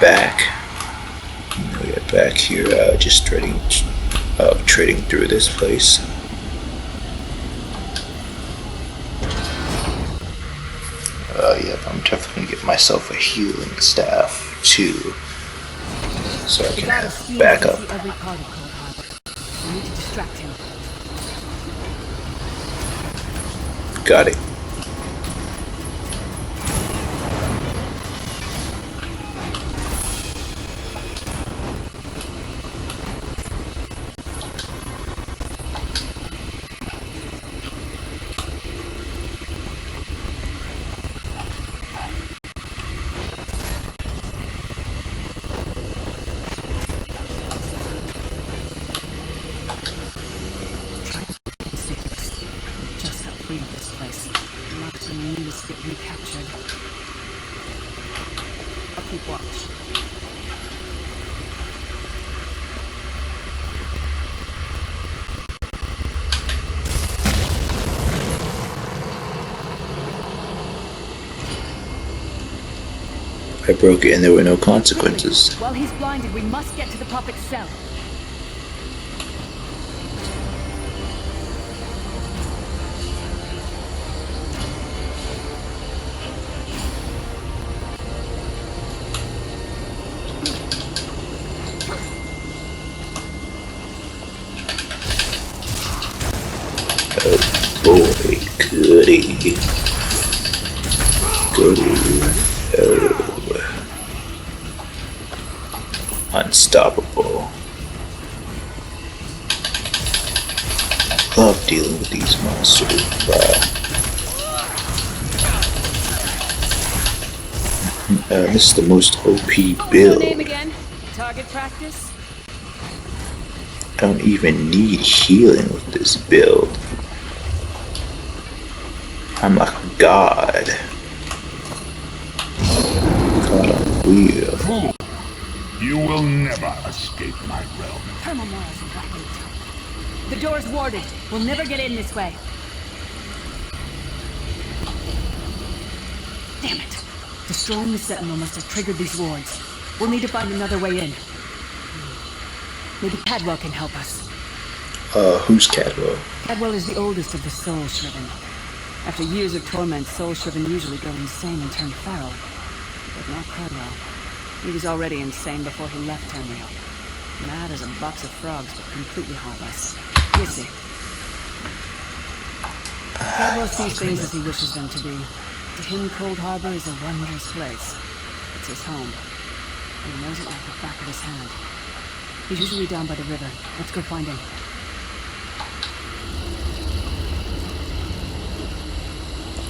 back. We are back here, just trading through this place. Yep, I'm definitely gonna get myself a healing staff too, so I can have backup. We need to distract him. Got it. I broke it and there were no consequences. While he's blinded, we must get to the puppet's cell. Oh boy, goody. Oh. Unstoppable. Love dealing with these monsters. This is the most OP build. Name again? Target practice? I don't even need healing with this build. I'm like a god. God on wheel. You will never escape my realm. Thermal miles and blackened. The door's warded. We'll never get in this way. Damn it. Destroying the Sentinel must have triggered these wards. We'll need to find another way in. Maybe Cadwell can help us. Who's Cadwell? Cadwell is the oldest of the Soul Shriven. After years of torment, Soul Shriven usually go insane and turn feral. But not Cadwell. He was already insane before he left Tamriel. Mad as a box of frogs, but completely heartless. You'll see. Cadwell sees things as he wishes them to be. To him, Cold Harbor is a wondrous place. It's his home. And he knows it like the back of his hand. He's usually down by the river. Let's go find him.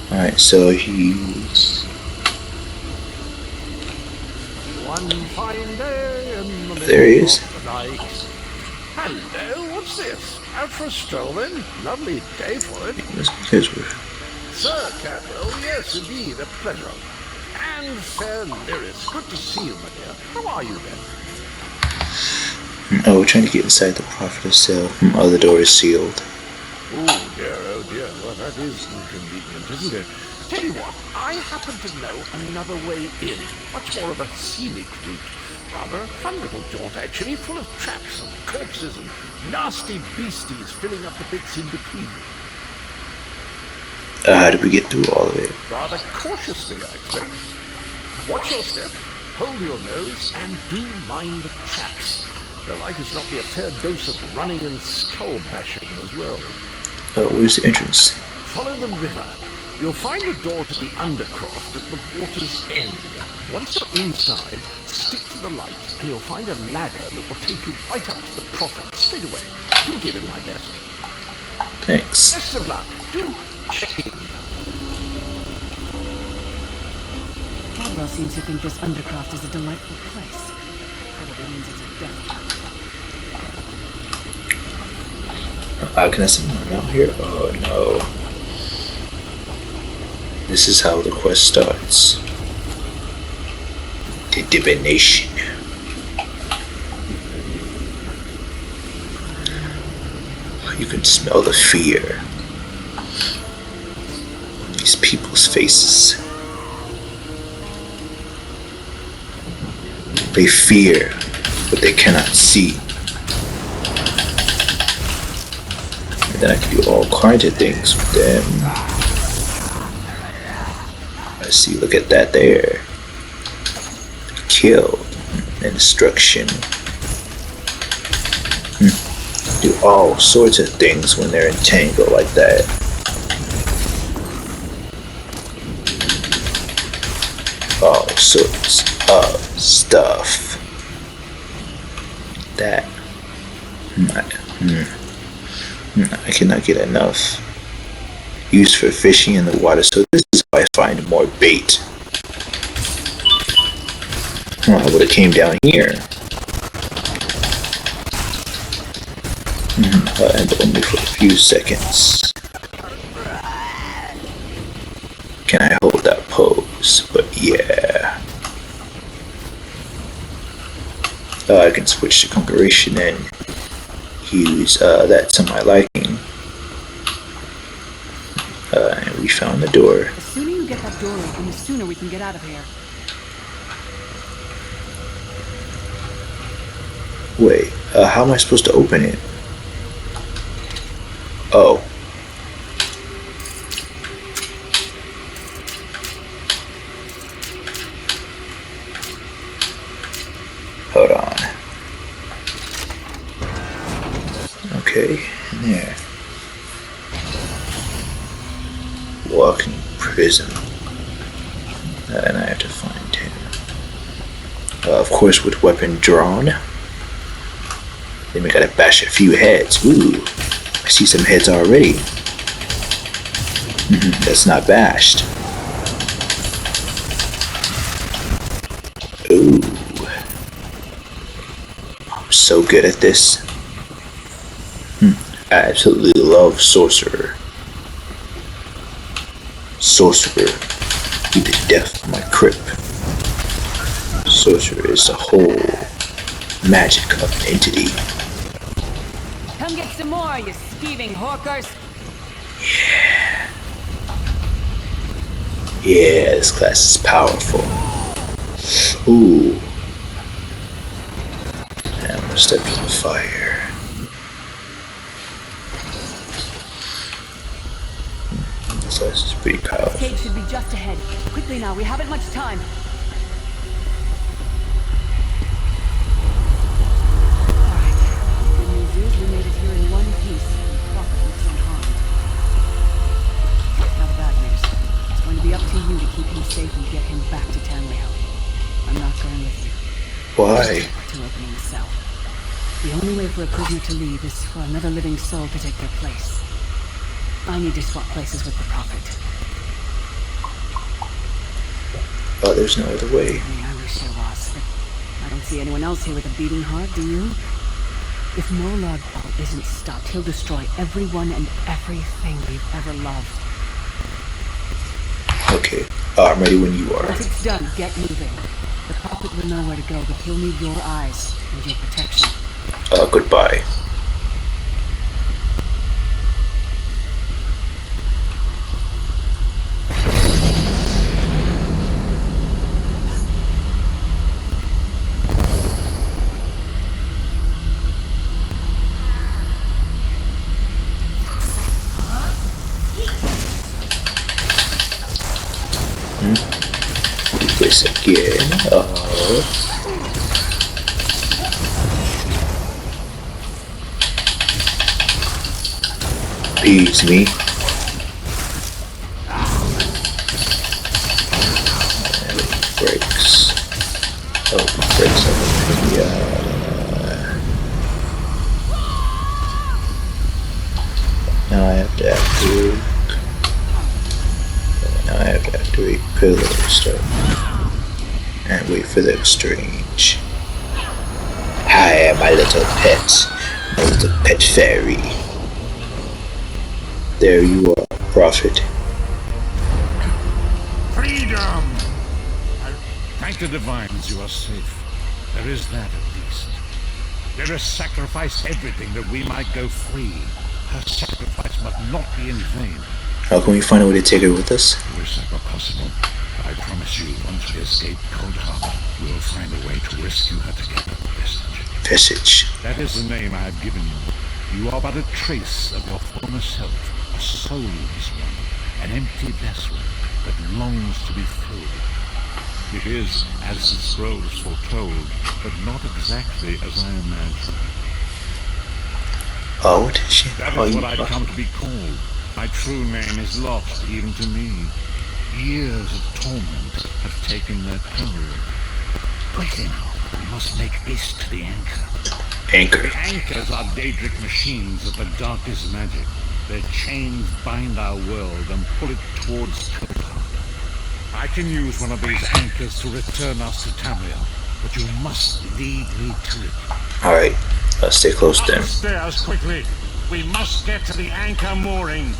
Alright, so he's... One fine day in the There he is. of the night. Hello, what's this? Out for a stroll then? Lovely day for it. Sir Cadwell, yes indeed, a pleasure. And fair Lyris, good to see you, my dear. How are you then? Oh, we're trying to get inside the Prophetess cell. Oh, the door is sealed. Oh dear, well that is inconvenient, isn't it? Tell you what, I happen to know another way in. Much more of a scenic route. Rather a fun little jaunt, actually, full of traps and corpses and nasty beasties filling up the bits in between. How did we get through all of it? Rather cautiously, I expect. Watch your step, hold your nose, and do mind the traps. There'll likely not be a fair dose of running and skull bashing as well. Where's the entrance? Follow the river. You'll find the door to the undercroft at the water's end. Once you're inside, stick to the light, and you'll find a ladder that will take you right up to the prophet straight away. Do give him my best. Thanks. Best of luck. Do check in. Cadwell seems to think this undercroft is a delightful place. Probably means it's a death trap. Can I see one out here? Oh no. This is how the quest starts. The divination. You can smell the fear. These people's faces. They fear what they cannot see. And then I can do all kinds of things with them. Let's see, look at that there. Kill and destruction. Do all sorts of things when they're entangled like that. All sorts of stuff. That I cannot get enough. Used for fishing in the water, so this is how I find more bait. Oh, I would have came down here. And only for a few seconds. Can I hold that pose? But yeah. I can switch to configuration and use that to my liking. And we found the door. The sooner you get that door open, the sooner we can get out of here. Wait, how am I supposed to open it? Oh. Hold on. Okay, in there. Walking prison. And I have to find him. Of course, with weapon drawn. Then we gotta bash a few heads. Ooh, I see some heads already. That's not bashed. Ooh. I'm so good at this. I absolutely love Sorcerer. Sorcerer, be the death of my crip. Sorcerer is the whole magic of an entity. Come get some more, you thieving hawkers. Yeah, this class is powerful. Ooh. And I'm gonna step to the fire. This class is pretty powerful. Cage should be just ahead. Quickly now, we haven't much time. Alright. Good news is we made it here in one piece. And the prophet looks unharmed. Now the bad news. It's going to be up to you to keep him safe and get him back to Tanleo. I'm not going with you. Why? To opening the cell. The only way for a prisoner to leave is for another living soul to take their place. I need to swap places with the prophet. Oh, there's no other way. I wish there was, but I don't see anyone else here with a beating heart, do you? If Morlog isn't stopped, he'll destroy everyone and everything we've ever loved. Okay, I'm ready when you are. Once it's done, get moving. The prophet will know where to go, but he'll need your eyes and your protection. Goodbye. Do this again. Appease me. And it breaks. Oh, it breaks over. Yeah. Now I have to activate. Now I have to activate pillar stuff. And wait for the exchange. Hi, my little pet. My little pet fairy. There you are, prophet. Freedom! Thank the divines you are safe. There is that at least. Let us sacrifice everything that we might go free. Her sacrifice must not be in vain. How can we find a way to take her with us? I wish that were possible. I promise you, once we escape Cold Harbor, we'll find a way to rescue her together. Visage. That is the name I have given you. You are but a trace of your former self, a soulless one, an empty vessel that longs to be filled. It is, as the scrolls foretold, but not exactly as I imagined. Oh, what is she? That Oh, is you what I've come to be called. My true name is lost even to me. Years of torment have taken their toll. Quickly now, we must make haste to the anchor. Anchor. The anchors are Daedric machines of the darkest magic. Their chains bind our world and pull it towards Cold Harbor. I can use one of these anchors to return us to Tamriel, but you must lead me to it. Alright, let's stay close Up then. the stairs quickly. We must get to the anchor mooring.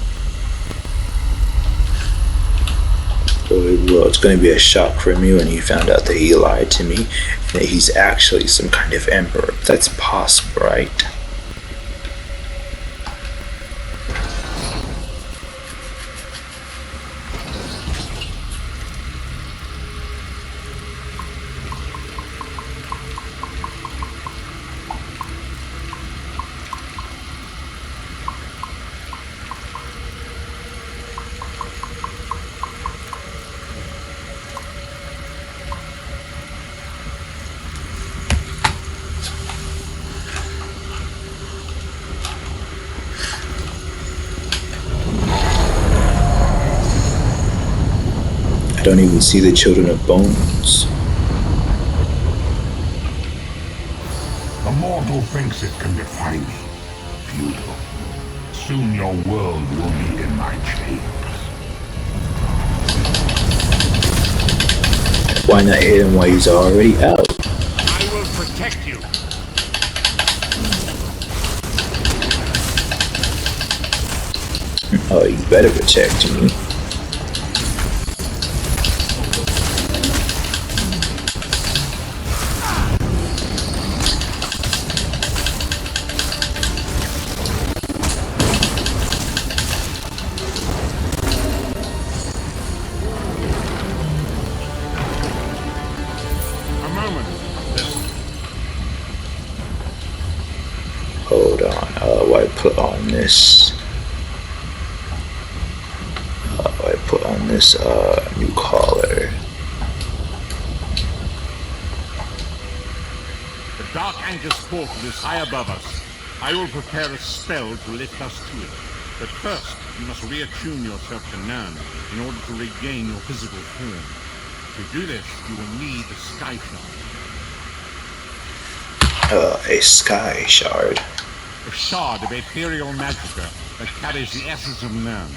Well, it's going to be a shock for me when he found out that he lied to me, and that he's actually some kind of emperor. That's possible, right? I don't even see the Children of Bones. The mortal thinks it can defy me. Futile. Soon your world will be in my chains. Why not hit him while he's already out? I will protect you. Oh, you better protect me. Hold on. I put on this. I put on this new collar. The Dark Anchor's portal is high above us. I will prepare a spell to lift us to it. But first, you must reattune yourself to Nan in order to regain your physical form. To do this, you will need the Sky Shard. A sky shard. A shard of ethereal magicka that carries the essence of Nan.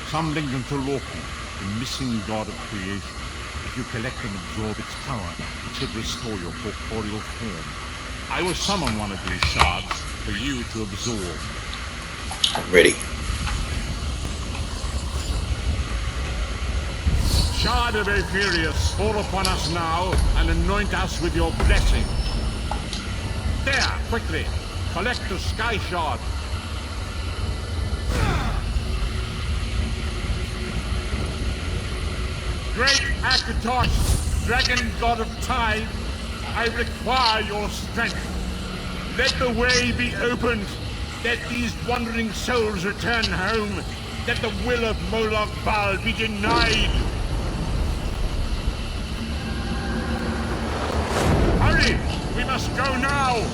Some link them to Loki, the missing god of creation. If you collect and absorb its power, it should restore your corporeal form. I will summon one of these shards for you to absorb. I'm ready. Shard of Aetherius, fall upon us now and anoint us with your blessing. There, quickly, collect the Sky Shard. Great Akatos, dragon god of time, I require your strength. Let the way be opened. Let these wandering souls return home. Let the will of Moloch Baal be denied. Hurry! We must go now!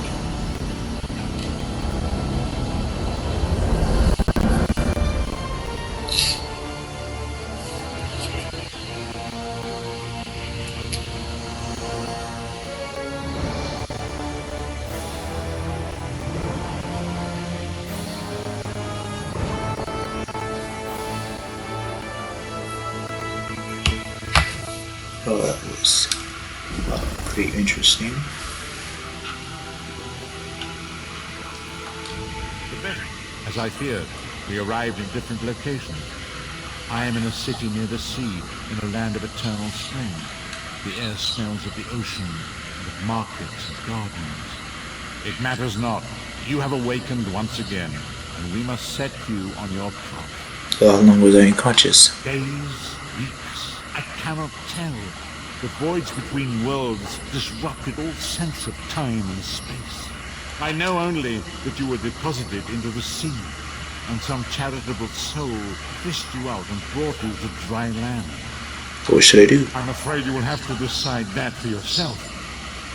Oh, that was pretty interesting. As I feared, we arrived in different locations. I am in a city near the sea, in a land of eternal spring. The air smells of the ocean, and of markets and gardens. It matters not. You have awakened once again, and we must set you on your path. So how long was I unconscious? Days, weeks, I cannot tell. The voids between worlds disrupted all sense of time and space. I know only that you were deposited into the sea, and some charitable soul fished you out and brought you to dry land. What should I do? I'm afraid you will have to decide that for yourself.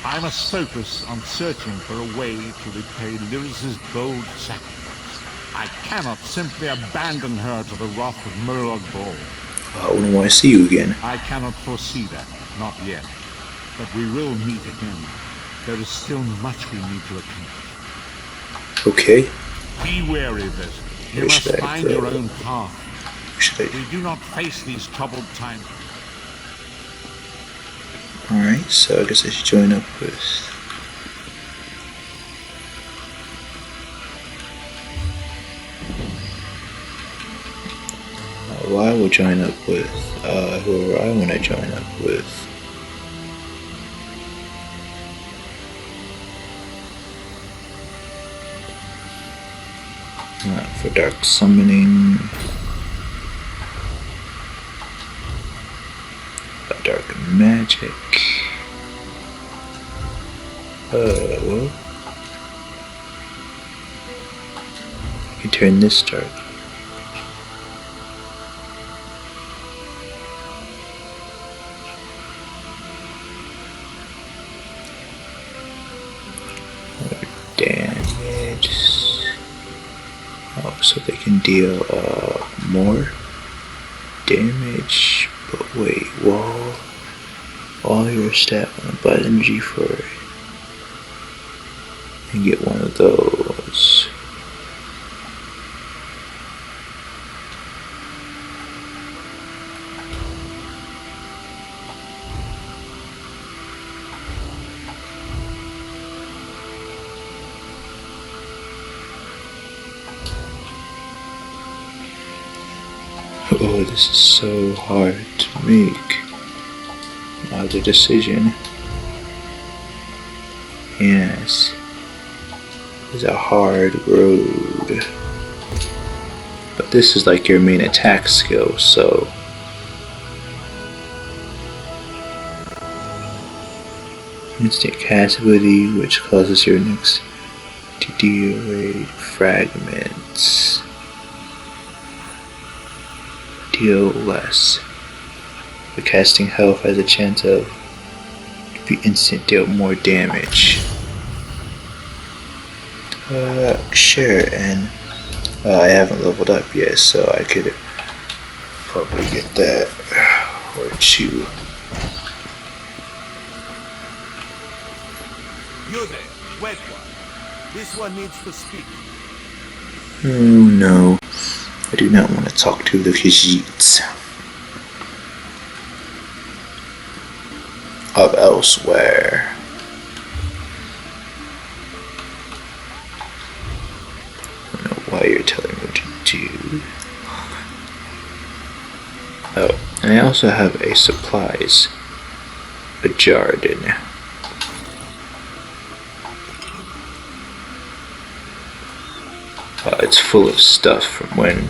I must focus on searching for a way to repay Lyris's bold sacrifice. I cannot simply abandon her to the wrath of Murloc Ball. I wouldn't want to see you again. I cannot foresee that, not yet. But we will meet again. There is still much we need to accomplish. Okay. Be wary of it. You Where must should I find go? your own path. What should I We do? do not face these troubled times. Alright, so I guess I should join up with... Well, I will join up with whoever I want to join up with. For dark summoning, dark magic. Well, you can turn this dark. Damage. Oh, so they can deal more damage. But wait, wall. All your stat on but energy for it. And get one of those. Oh, this is so hard to make. Another decision. Yes. It's a hard road. But this is like your main attack skill, so. Instant cast ability, which causes your next to deal fragments. Deal less. But casting health has a chance of be instant deal more damage. Sure, and I haven't leveled up yet, so I could probably get that or two. You there, wet one. This one needs to speak. Oh no, I do not want to talk to the Khajiits of elsewhere. I don't know why you're telling me what to do. Oh, and I also have a supplies, a Jardin. It's full of stuff from when,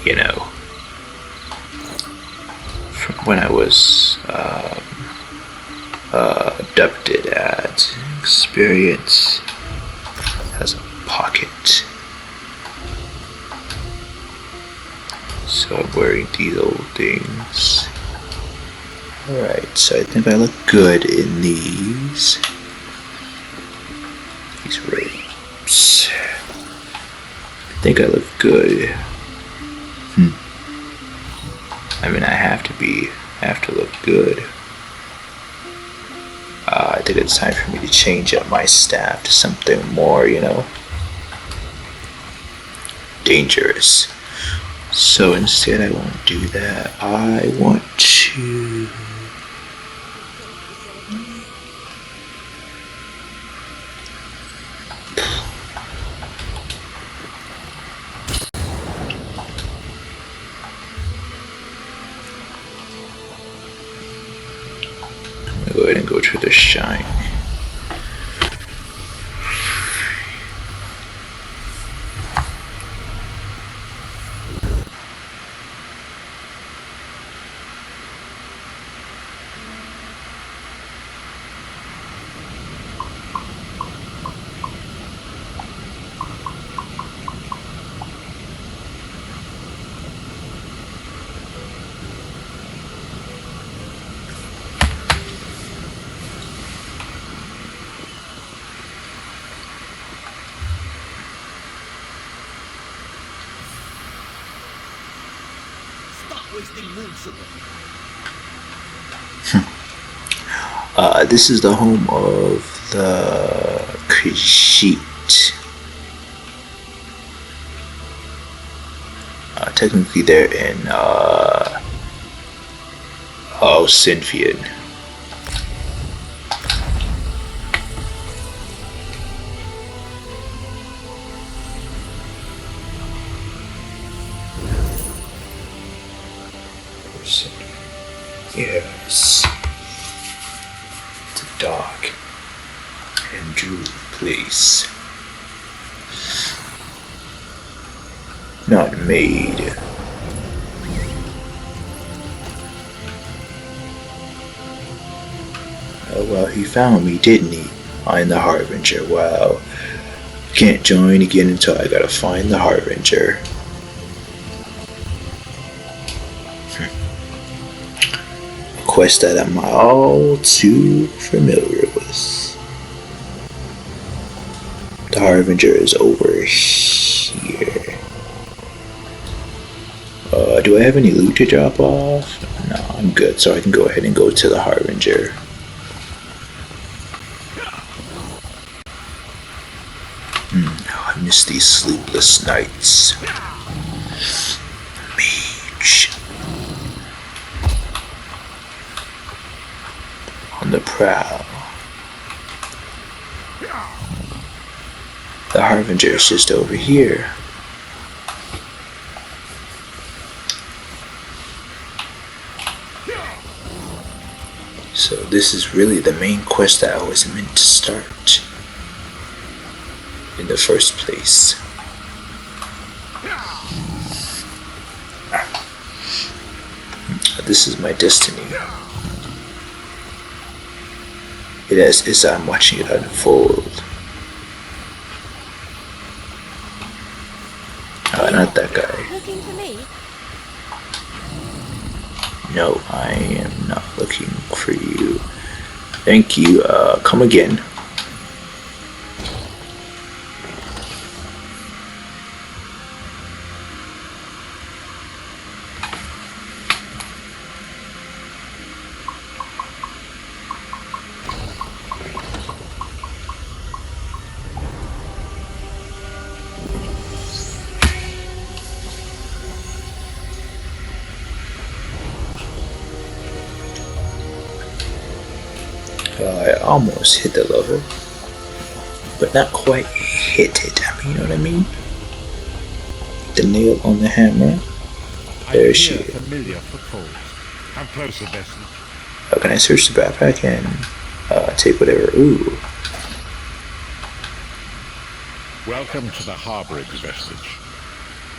you know, from when I was abducted at experience as a pocket. So I'm wearing these old things. Alright, so I think I look good in these. These robes. I think I look good. I mean, I have to look good. I think it's time for me to change up my staff to something more, you know, dangerous. So instead, I won't do that. I want to. Go ahead and go to the shine. wasting moon sugar. This is the home of the Khajiit. Technically, they're in Sinfian. Yes. It's a dark and dreary place. Not made. Oh well, he found me, didn't he? I'm the Harbinger. Wow. Can't join again until I gotta find the Harbinger. Quest that I'm all too familiar with. The Harbinger is over here. Do I have any loot to drop off? No, I'm good, so I can go ahead and go to the Harbinger. I miss these sleepless nights. Mage. On the prowl. The Harbinger is just over here. So this is really the main quest that I was meant to start in the first place. This is my destiny. It is as I'm watching it unfold. Oh, not that guy. Looking for me? No, I am not looking for you. Thank you. Come again. I almost hit the level, but not quite hit it. I mean, you know what I mean? The nail on the hammer. There she is. Familiar footfalls. How close the best? How can I search the backpack and take whatever? Ooh. Welcome to the harbourage vestige.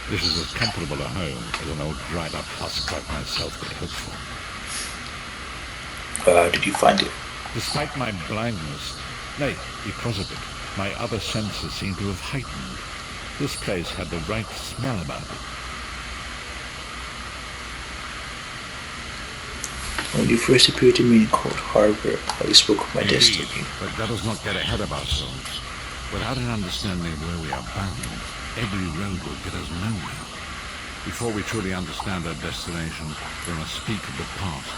This is as comfortable a home as an old dried-up husk like myself could hope for. How did you find it? Despite my blindness, nay, because of it, my other senses seem to have heightened. This place had the right smell about it. When you first appeared to me in Cold Harbor, I spoke of my Indeed, destiny. but let us not get ahead of ourselves. Without an understanding of where we are bound, every road will get us nowhere. Before we truly understand our destination, we must speak of the past.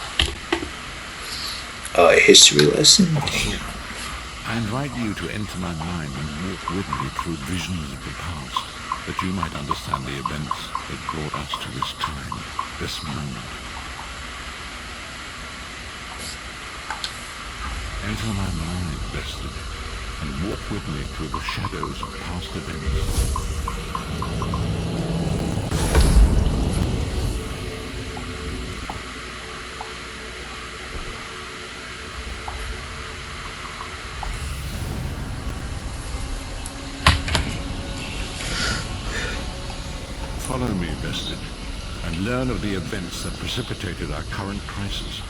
A history lesson? I invite you to enter my mind and walk with me through visions of the past, that you might understand the events that brought us to this time, this moment. Enter my mind, Vested, and walk with me through the shadows of past events. Follow me, Vested, and learn of the events that precipitated our current crisis.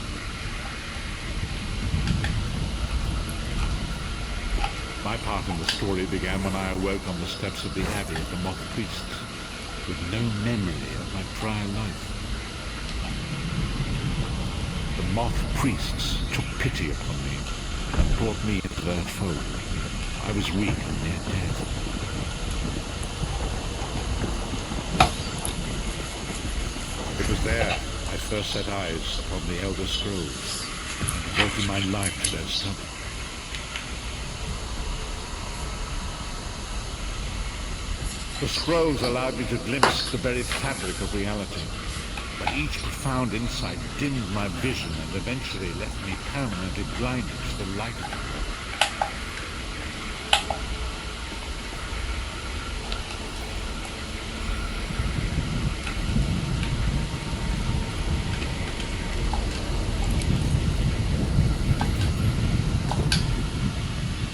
My part in the story began when I awoke on the steps of the Abbey of the Moth Priests, with no memory of my prior life. The Moth Priests took pity upon me and brought me into their fold. I was weak and near death. It was there, first set eyes upon the Elder Scrolls and devoted my life to their study. The scrolls allowed me to glimpse the very fabric of reality, but each profound insight dimmed my vision and eventually left me permanently blinded to the light of the world.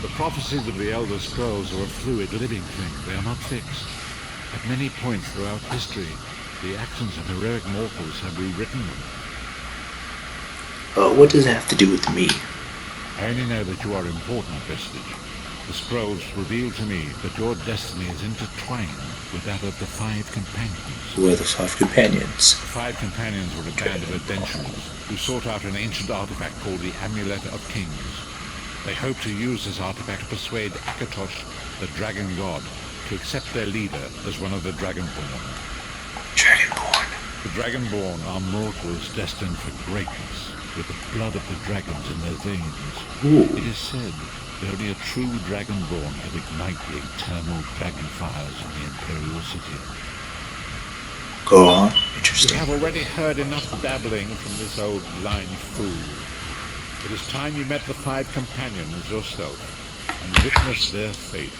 The prophecies of the Elder Scrolls are a fluid, living thing. They are not fixed. At many points throughout history, the actions of heroic mortals have rewritten them. What does it have to do with me? I only know that you are important, Vestige. The scrolls reveal to me that your destiny is intertwined with that of the Five Companions. Who are the Five Companions? The Five Companions were a band of adventurers who sought out an ancient artifact called the Amulet of Kings. They hoped to use this artifact to persuade Akatosh, the Dragon God, to accept their leader as one of the Dragonborn. Dragonborn. The Dragonborn are mortals destined for greatness, with the blood of the dragons in their veins. Ooh. It is said that only a true Dragonborn can ignite the eternal dragon fires in the Imperial City. Go on. You Interesting. have already heard enough babbling from this old blind fool. It is time you met the Five Companions yourself and witnessed their fate.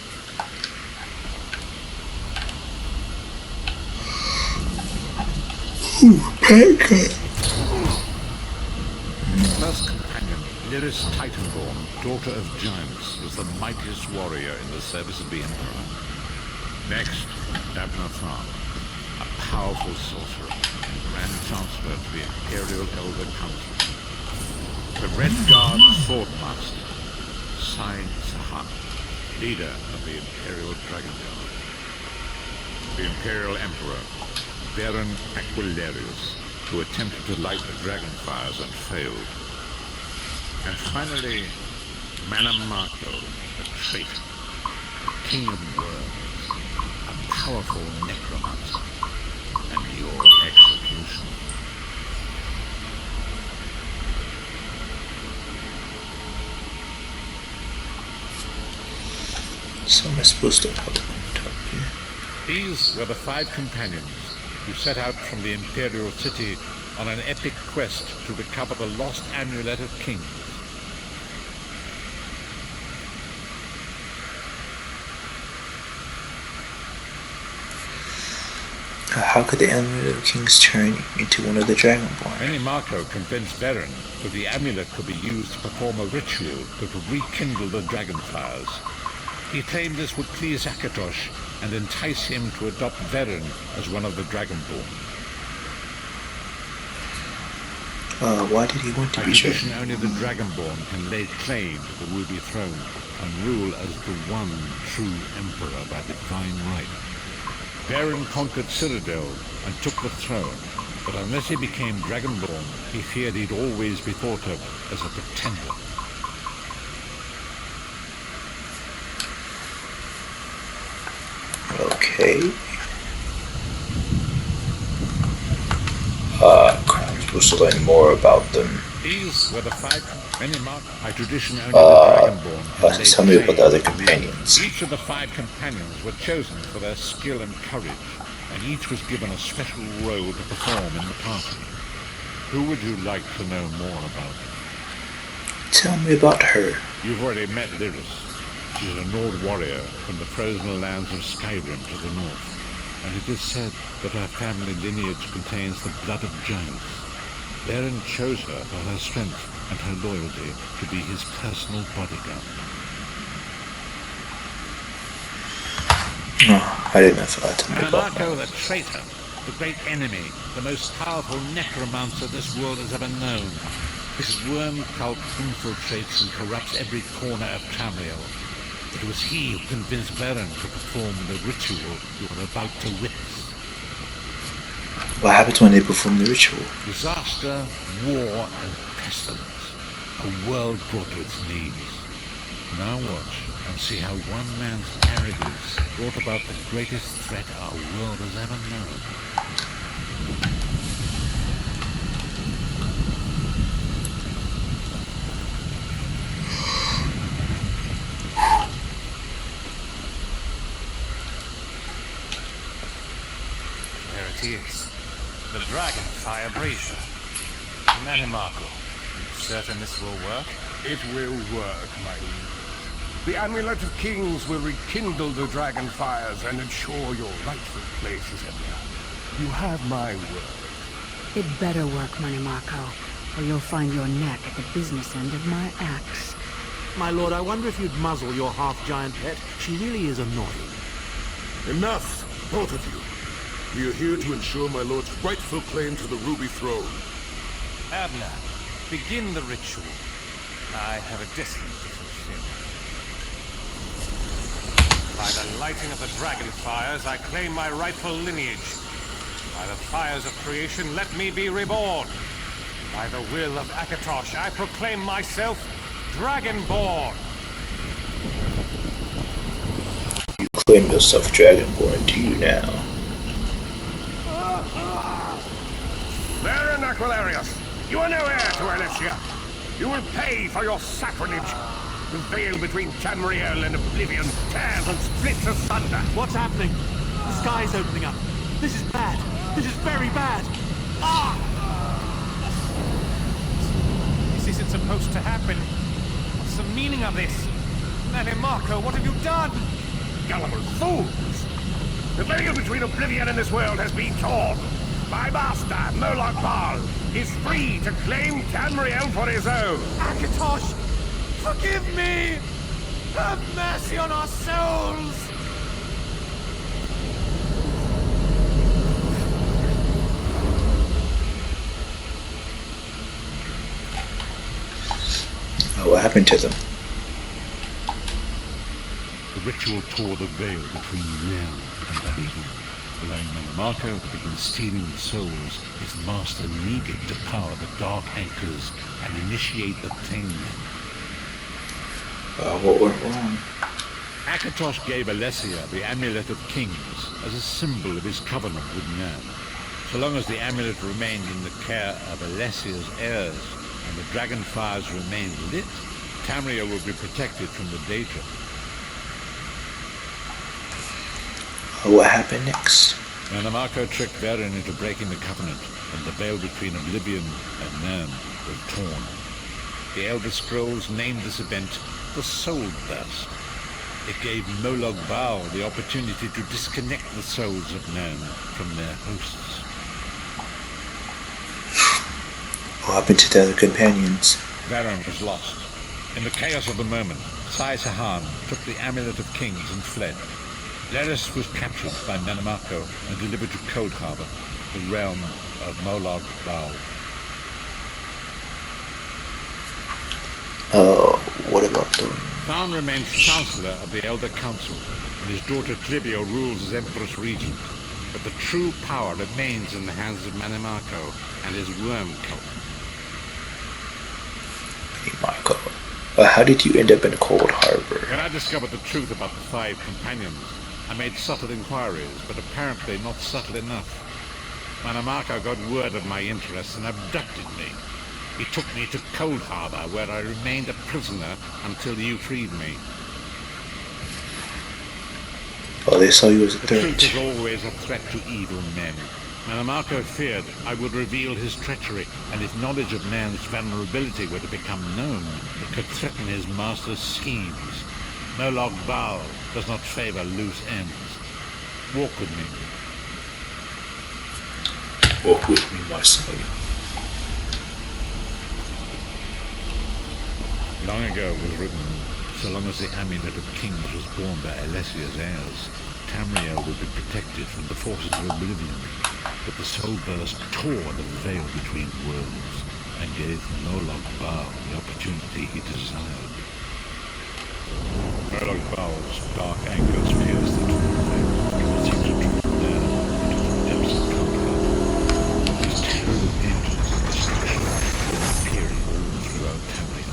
First companion, Lyris Titanborn, daughter of giants, was the mightiest warrior in the service of the Emperor. Next, Dabna Tharn, a powerful sorcerer and Grand Chancellor to the Imperial Elder Council. The Red Guard Swordmaster, Sai Sahan, leader of the Imperial Dragon Guard. The Imperial Emperor, Baron Aquilarius, who attempted to light the dragon fires and failed. And finally, Manamako, the traitor, the king of worms, a powerful necromancer, and your execution. So am I supposed to put them on top here? These were the Five Companions who set out from the Imperial City on an epic quest to recover the lost Amulet of Kings. How could the Amulet of Kings turn into one of the Dragonborn? Manamako convinced Baron that the amulet could be used to perform a ritual that would rekindle the dragon fires. He claimed this would please Akatosh and entice him to adopt Veren as one of the Dragonborn. Why did he want to By be tradition, Dragon? only the Dragonborn can lay claim to the Ruby Throne and rule as the one true Emperor by divine right. Veren conquered Cyrodiil and took the throne, but unless he became Dragonborn, he feared he'd always be thought of as a pretender. Okay. Crap, I'm supposed to learn more about them. These were the five by tradition only the Dragonborn can lay Tell me about claim. the other companions. Each of the five companions were chosen for their skill and courage, and each was given a special role to perform in the party. Who would you like to know more about? Tell me about her. You've already met Lyris. She's a Nord warrior from the frozen lands of Skyrim to the north, and it is said that her family lineage contains the blood of giants. Baron chose her for her strength and her loyalty to be his personal bodyguard. Oh, I didn't know that. Tell me about her. Manamako the traitor, the great enemy, the most powerful necromancer this world has ever known. His worm cult infiltrates and corrupts every corner of Tamriel. It was he who convinced Baron to perform the ritual you are about to witness. What happens when they perform the ritual? Disaster, war, and pestilence. A world brought to its knees. Now watch and see how one man's arrogance brought about the greatest threat our world has ever known. Dragonfire brazier. Manimarco, you certain this will work? It will work, my liege. The Amulet of Kings will rekindle the dragon fires and ensure your rightful place as Emperor. You have my word. It better work, Manimarco, or you'll find your neck at the business end of my axe. My lord, I wonder if you'd muzzle your half-giant pet. She really is annoying. Enough, both of you. We are here to ensure my lord's rightful claim to the Ruby Throne. Abner, begin the ritual. I have a destiny to fulfill. By the lighting of the dragon fires, I claim my rightful lineage. By the fires of creation, let me be reborn. By the will of Akatosh, I proclaim myself Dragonborn. You claim yourself Dragonborn, do you now? Baron Aquilarius, you are no heir to Alessia. You will pay for your sacrilege. The veil between Tamriel and Oblivion tears and splits asunder. What's happening? The sky's opening up. This is bad. This is very bad. Ah! This isn't supposed to happen. What's the meaning of this? Manimarco, what have you done? Gullible fools! The veil between Oblivion and this world has been torn. My master, Moloch Baal, is free to claim Tamriel for his own. Akatosh, forgive me! Have mercy on our souls! Oh, what happened to them? The ritual tore the veil between realm and Oblivion, allowing Manimarco to begin stealing the souls his master needed to power the Dark Anchors and initiate the Thing. What went wrong? Akatosh gave Alessia the Amulet of Kings as a symbol of his covenant with Nan. So long as the amulet remained in the care of Alessia's heirs and the dragon fires remained lit, Tamriel would be protected from the danger. What happened next? Manimarco tricked Varen into breaking the covenant, and the veil between Oblivion and Nan was torn. The Elder Scrolls named this event the Soul Burst. It gave Moloch Baal the opportunity to disconnect the souls of Nan from their hosts. What happened to the other companions? Varen was lost. In the chaos of the moment, Sai Sahan took the Amulet of Kings and fled. Leris was captured by Manimarco and delivered to Cold Harbor, the realm of Moloch Baal. What about them? Tharn remains Chancellor of the Elder Council, and his daughter Clivio rules as Empress Regent. But the true power remains in the hands of Manimarco and his worm cult. Hey, Marco. How did you end up in Cold Harbor? When I discovered the truth about the 5 companions, I made subtle inquiries, but apparently not subtle enough. Manimarco got word of my interests and abducted me. He took me to Cold Harbor, where I remained a prisoner until you freed me. Well, they saw you as a The threat. truth is always a threat to evil men. Manimarco feared I would reveal his treachery, and if knowledge of man's vulnerability were to become known, it could threaten his master's schemes. Moloch Baal does not favor loose ends. Walk with me. Walk with me, my son. Long ago it was written, so long as the Amulet of Kings was borne by Alessia's heirs, Tamriel would be protected from the forces of Oblivion. But the Soul Burst tore the veil between worlds and gave Moloch Baal the opportunity he desired. Moloch Baal's dark anchors pierced the twin veils and seemed to draw down into the depths of Kandahar. These terrible engines of destruction were appearing all throughout Tamriel.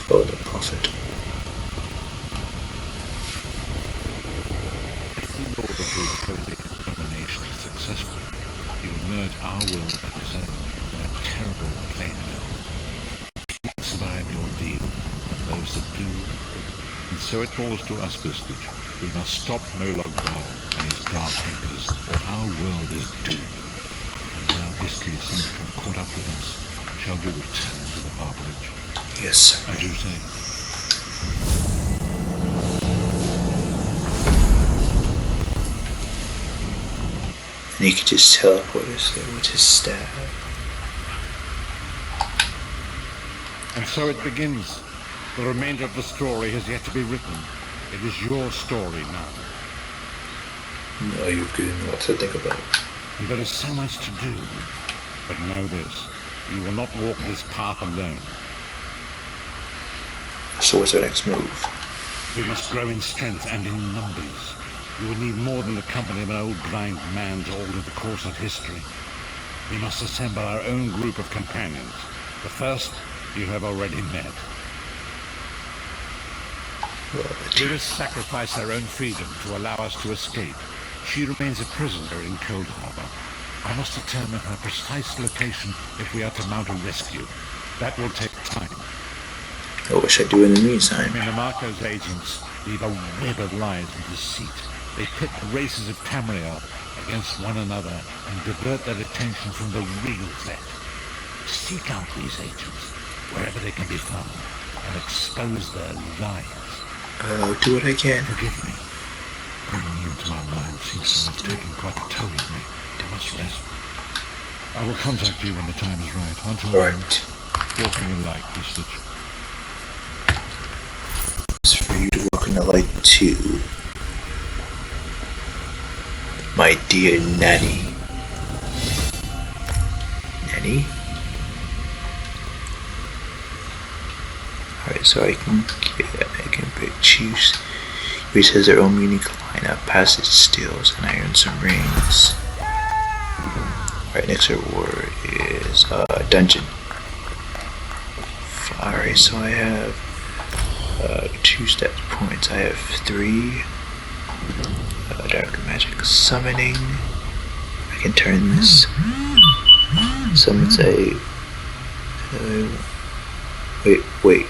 Oh, the prophet. The Lord of Brutality's domination is successful. our world episode in a terrible plane build. You survive the ordeal, and those that do. And so it falls to us, Vistage. We must stop Molag Bal and his dark thinkers, or our world is doomed. And now history seems to have caught up with us. Shall we return to the harborage? Yes, sir. As you say. And he could just teleport us there with his staff. And so it begins. The remainder of the story has yet to be written. It is your story now. No, you've given me what to think about. And there is so much to do. But know this. You will not walk this path alone. So what's our next move? We must grow in strength and in numbers. You will need more than the company of an old blind man to alter the course of history. We must assemble our own group of companions. The first you have already met. We must sacrifice our own freedom to allow us to escape. She remains a prisoner in Cold Harbor. I must determine her precise location if we are to mount a rescue. That will take time. What should I do in the meantime? Minamoto's agents leave a web of lies and deceit. They pit the races of Tamriel against one another and divert their attention from the real threat. Seek out these agents, wherever they can be found, and expose their lies. I'll do what I can. Forgive me. Bringing you into my mind seems to have taken quite a toll of me. I must rest. I will contact you when the time is right. Until then, walking in light, Vistage. It's for you to walk in the light too. My dear Nanny. Nanny? Alright, so I can choose. Each has their own unique lineup, passage steals, and I earn some rings. Alright, next reward is dungeon. Alright, so I have 2 stat points. I have 3 dark magic summoning. I can turn this. Summons a. Wait.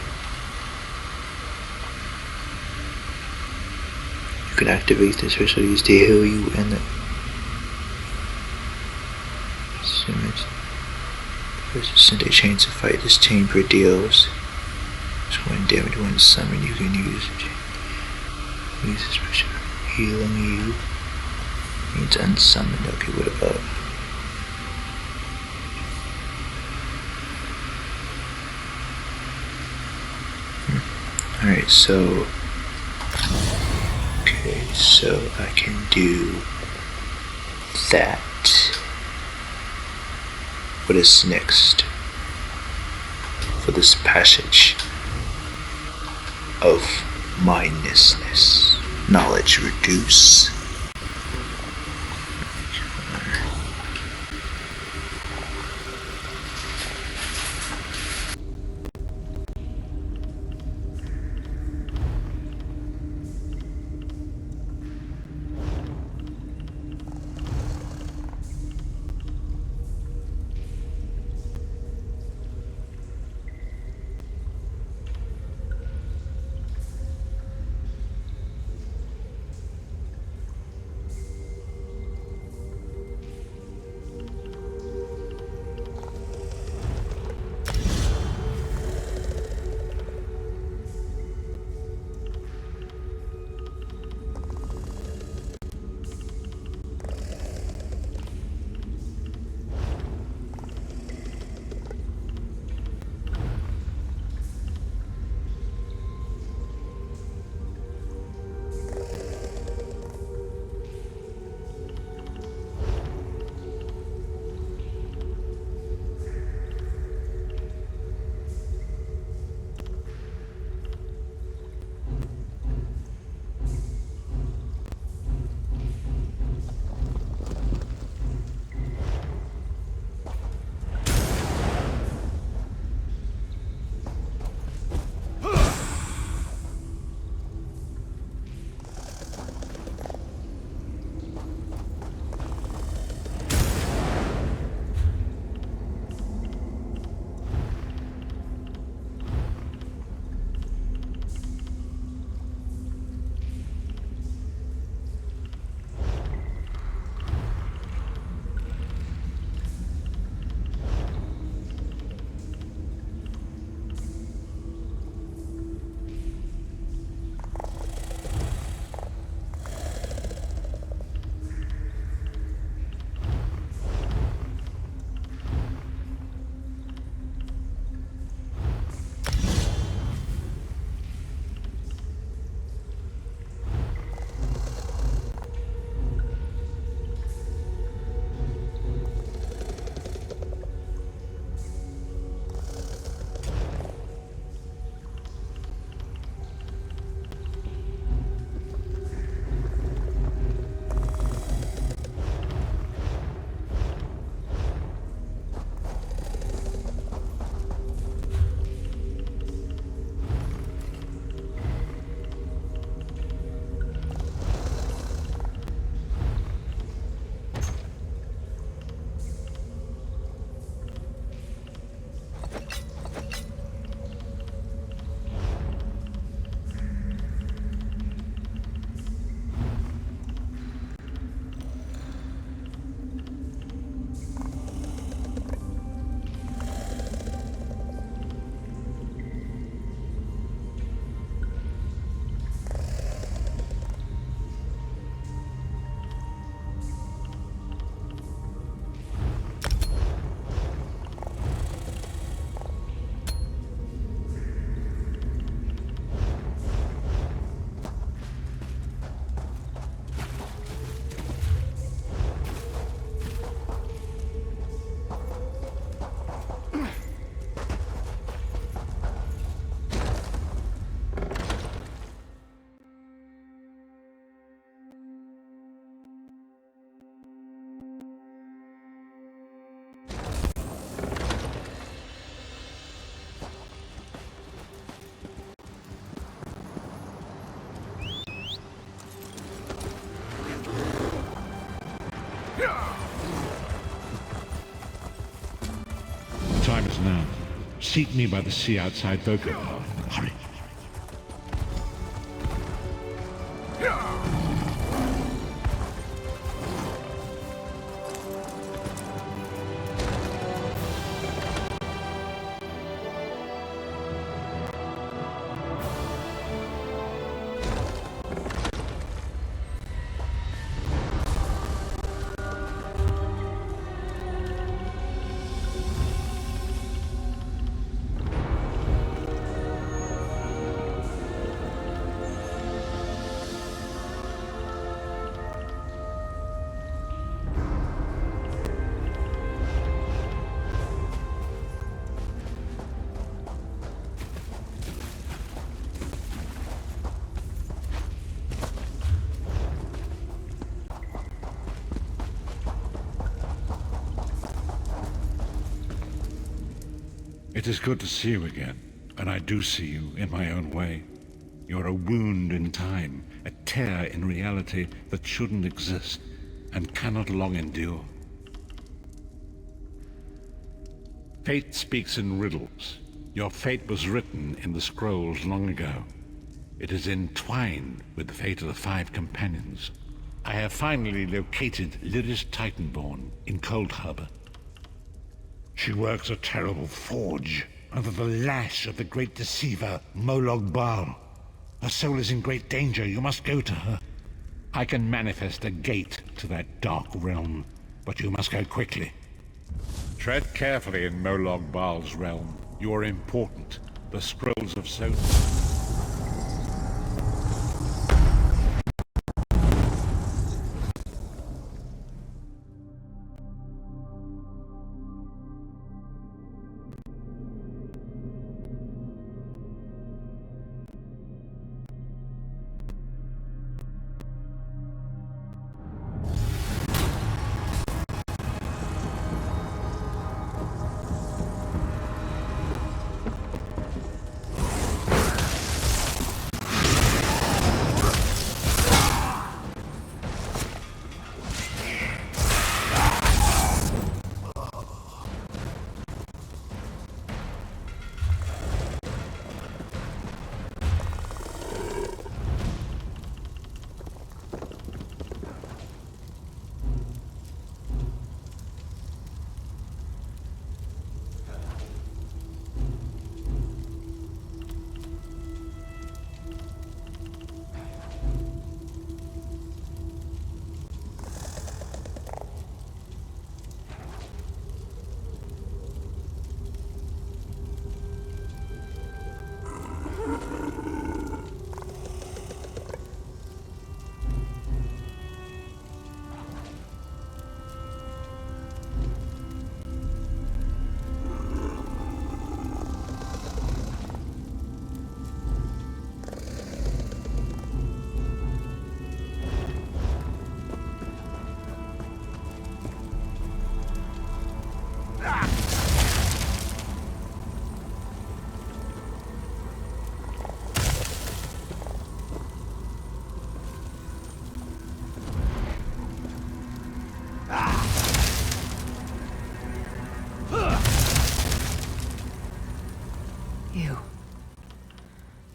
You can activate this special use to heal you and the. Send a chain to fight. This chamber deals. So when damage when summoned, you can use a special healing you. Means unsummoned. Okay, what about? Alright, so. Okay, so I can do that. What is next for this passage of mindlessness? Knowledge reduce. Seek me by the sea outside Deathgodop. Hurry. It is good to see you again, and I do see you in my own way. You're a wound in time, a tear in reality that shouldn't exist and cannot long endure. Fate speaks in riddles. Your fate was written in the scrolls long ago. It is entwined with the fate of the 5 companions. I have finally located Lyris Titanborn in Cold Harbor. She works a terrible forge under the lash of the great deceiver, Molog Baal. Her soul is in great danger. You must go to her. I can manifest a gate to that dark realm, but you must go quickly. Tread carefully in Molog Baal's realm. You are important. The scrolls of Sodom.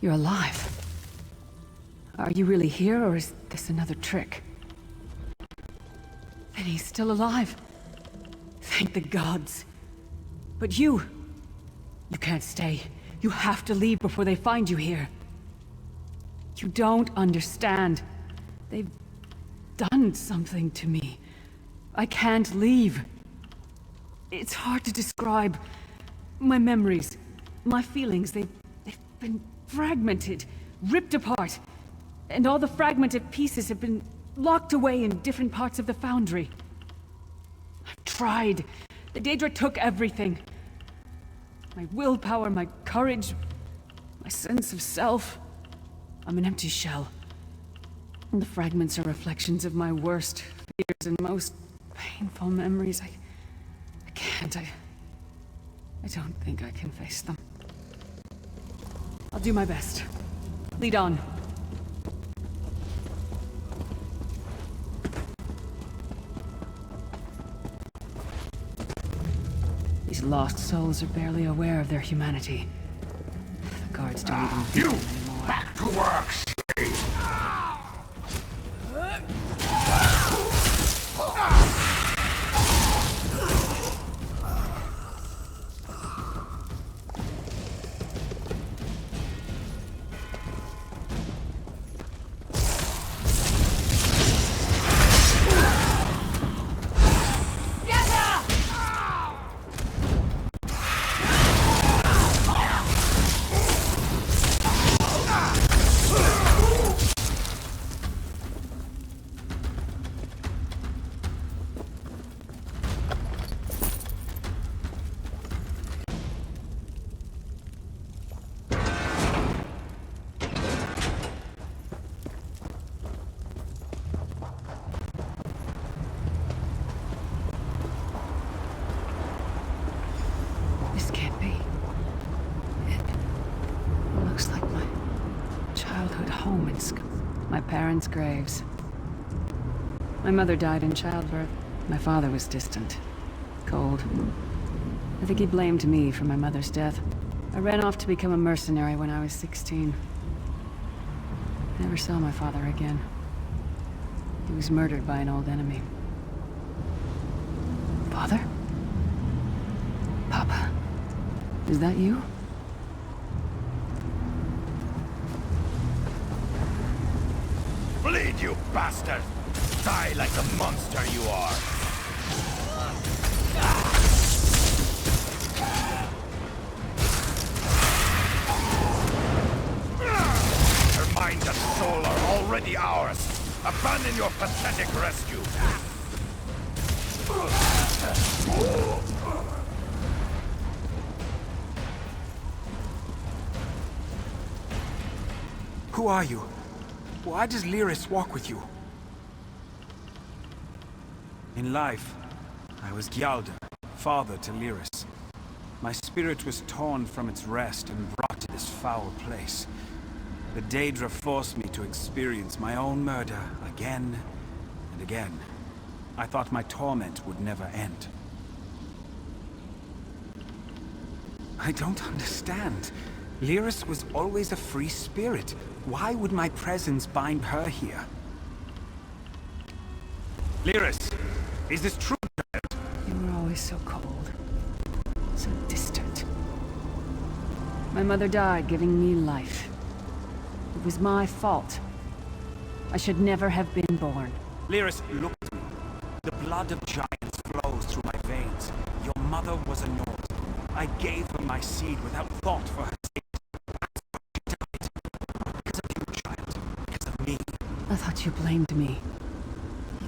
You're alive. Are you really here, or is this another trick? And he's still alive. Thank the gods. But you can't stay. You have to leave before they find you here. You don't understand. They've done something to me. I can't leave. It's hard to describe. My memories, my feelings, they've been fragmented, ripped apart. And all the fragmented pieces have been locked away in different parts of the foundry. I've tried. The Daedra took everything. My willpower, my courage, my sense of self. I'm an empty shell. And the fragments are reflections of my worst fears and most painful memories. I can't. I don't think I can face them. I'll do my best. Lead on. These These lost souls are barely aware of their humanity. The guards don't even do them anymore. Back to work! This can't be. It looks like my childhood home in my parents' graves. My mother died in childbirth. My father was distant, cold. I think he blamed me for my mother's death. I ran off to become a mercenary when I was 16. I never saw my father again. He was murdered by an old enemy. Father? Papa? Is that you? Bleed, you bastard! Die like the monster you are! Her mind and soul are already ours! Abandon your pathetic rescue! Who are you? Why does Lyris walk with you? In life, I was Gjaldr, father to Lyris. My spirit was torn from its rest and brought to this foul place. The Daedra forced me to experience my own murder again and again. I thought my torment would never end. I don't understand. Lyris was always a free spirit. Why would my presence bind her here? Lyris, is this true? You were always so cold. So distant. My mother died giving me life. It was my fault. I should never have been born. Lyris, look at me. The blood of giants flows through my veins. Your mother was a Nord. I gave her my seed without thought for her sake. She died. Because of you, child. Because of me. I thought you blamed me.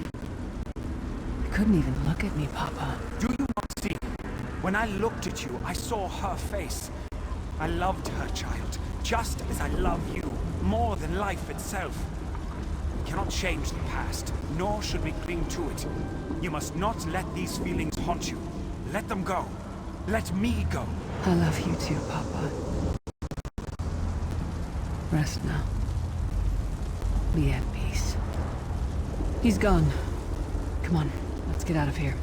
You couldn't even look at me, Papa. Do you not see? When I looked at you, I saw her face. I loved her, child, just as I love you, more than life itself. We cannot change the past, nor should we cling to it. You must not let these feelings haunt you. Let them go. Let me go. I love you too, Papa. Rest now. Be at peace. He's gone. Come on, let's get out of here.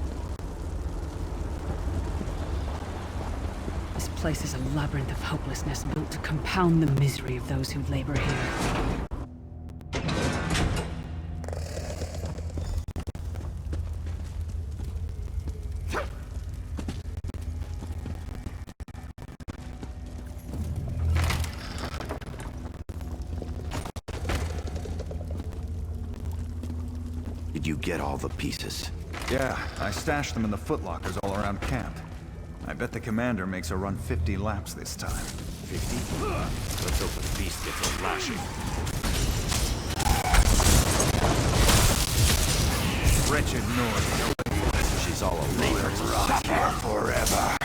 This place is a labyrinth of hopelessness built to compound the misery of those who labor here. Did you get all the pieces? Yeah, I stashed them in the footlockers all around camp. I bet the commander makes her run 50 laps this time. 50? Let's hope the beast gets a lashing. Wretched Nord. She's all alone. Suffer forever!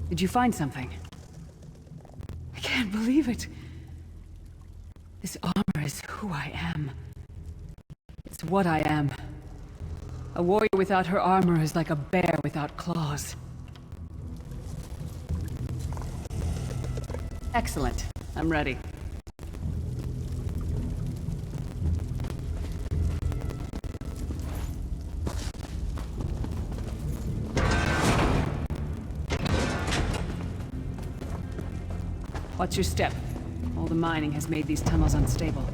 Did you find something? I can't believe it. This armor is who I am. It's what I am. A warrior without her armor is like a bear without claws. Excellent. I'm ready. Watch your step. All the mining has made these tunnels unstable.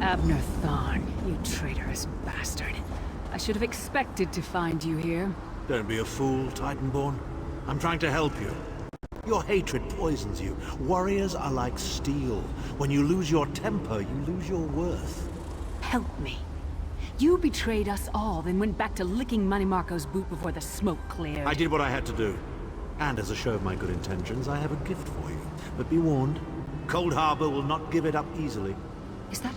Abner Thorn, you traitorous bastard. I should have expected to find you here. Don't be a fool, Titanborn. I'm trying to help you. Your hatred poisons you. Warriors are like steel. When you lose your temper, you lose your worth. Help me. You betrayed us all, then went back to licking Manny Marco's boot before the smoke cleared. I did what I had to do. And as a show of my good intentions, I have a gift for you. But be warned, Cold Harbor will not give it up easily. Is that...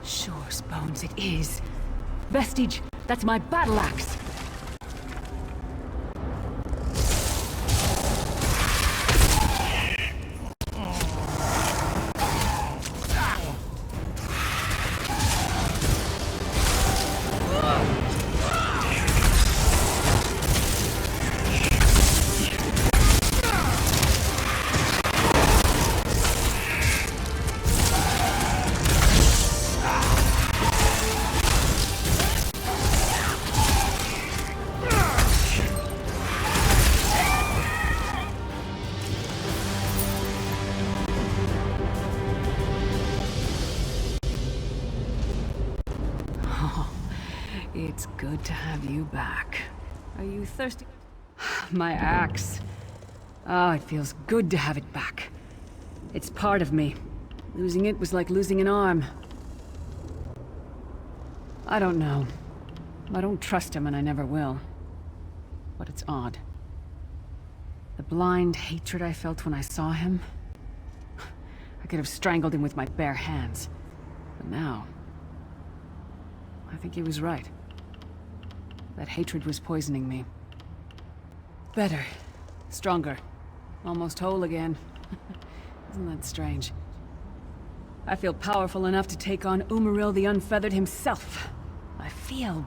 Sure, Bones, it is. Vestige, that's my battle axe. It's good to have you back. Are you thirsty? My axe. Oh, it feels good to have it back. It's part of me. Losing it was like losing an arm. I don't know. I don't trust him and I never will. But it's odd. The blind hatred I felt when I saw him... I could have strangled him with my bare hands. But now... I think he was right. That hatred was poisoning me. Better. Stronger. Almost whole again. Isn't that strange? I feel powerful enough to take on Umaril the Unfeathered himself. I feel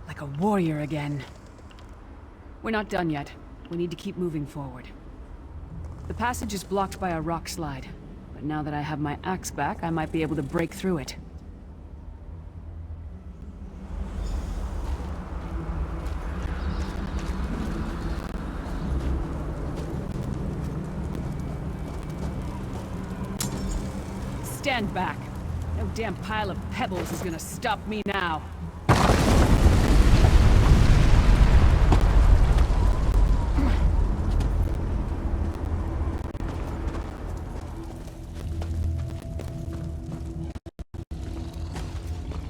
like a warrior again. We're not done yet. We need to keep moving forward. The passage is blocked by a rock slide, but now that I have my axe back, I might be able to break through it. Stand back. No damn pile of pebbles is gonna stop me now.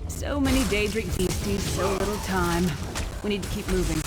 So many Daedric beasties, so little time. We need to keep moving.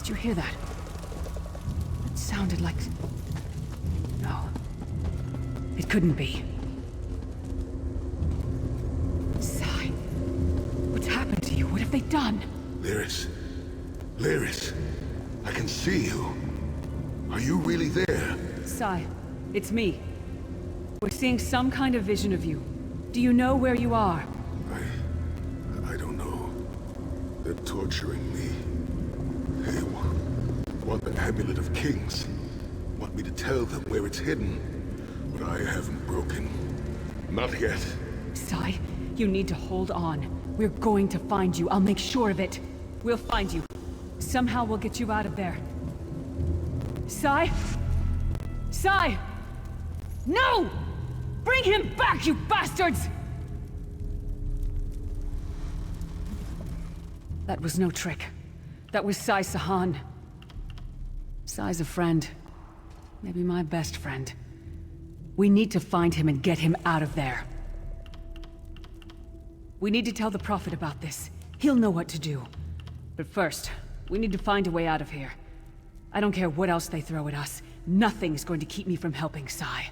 Did you hear that? It sounded like... No. It couldn't be. Sai, what's happened to you? What have they done? Lyris. Lyris. I can see you. Are you really there? Sai, it's me. We're seeing some kind of vision of you. Do you know where you are? I don't know. They're torturing me. They want the Amulet of Kings. Want me to tell them where it's hidden. But I haven't broken. Not yet. Sai, you need to hold on. We're going to find you. I'll make sure of it. We'll find you. Somehow we'll get you out of there. Sai? Sai! No! Bring him back, you bastards! That was no trick. That was Sai Sahan. Sai's a friend. Maybe my best friend. We need to find him and get him out of there. We need to tell the Prophet about this. He'll know what to do. But first, we need to find a way out of here. I don't care what else they throw at us. Nothing's going to keep me from helping Sai.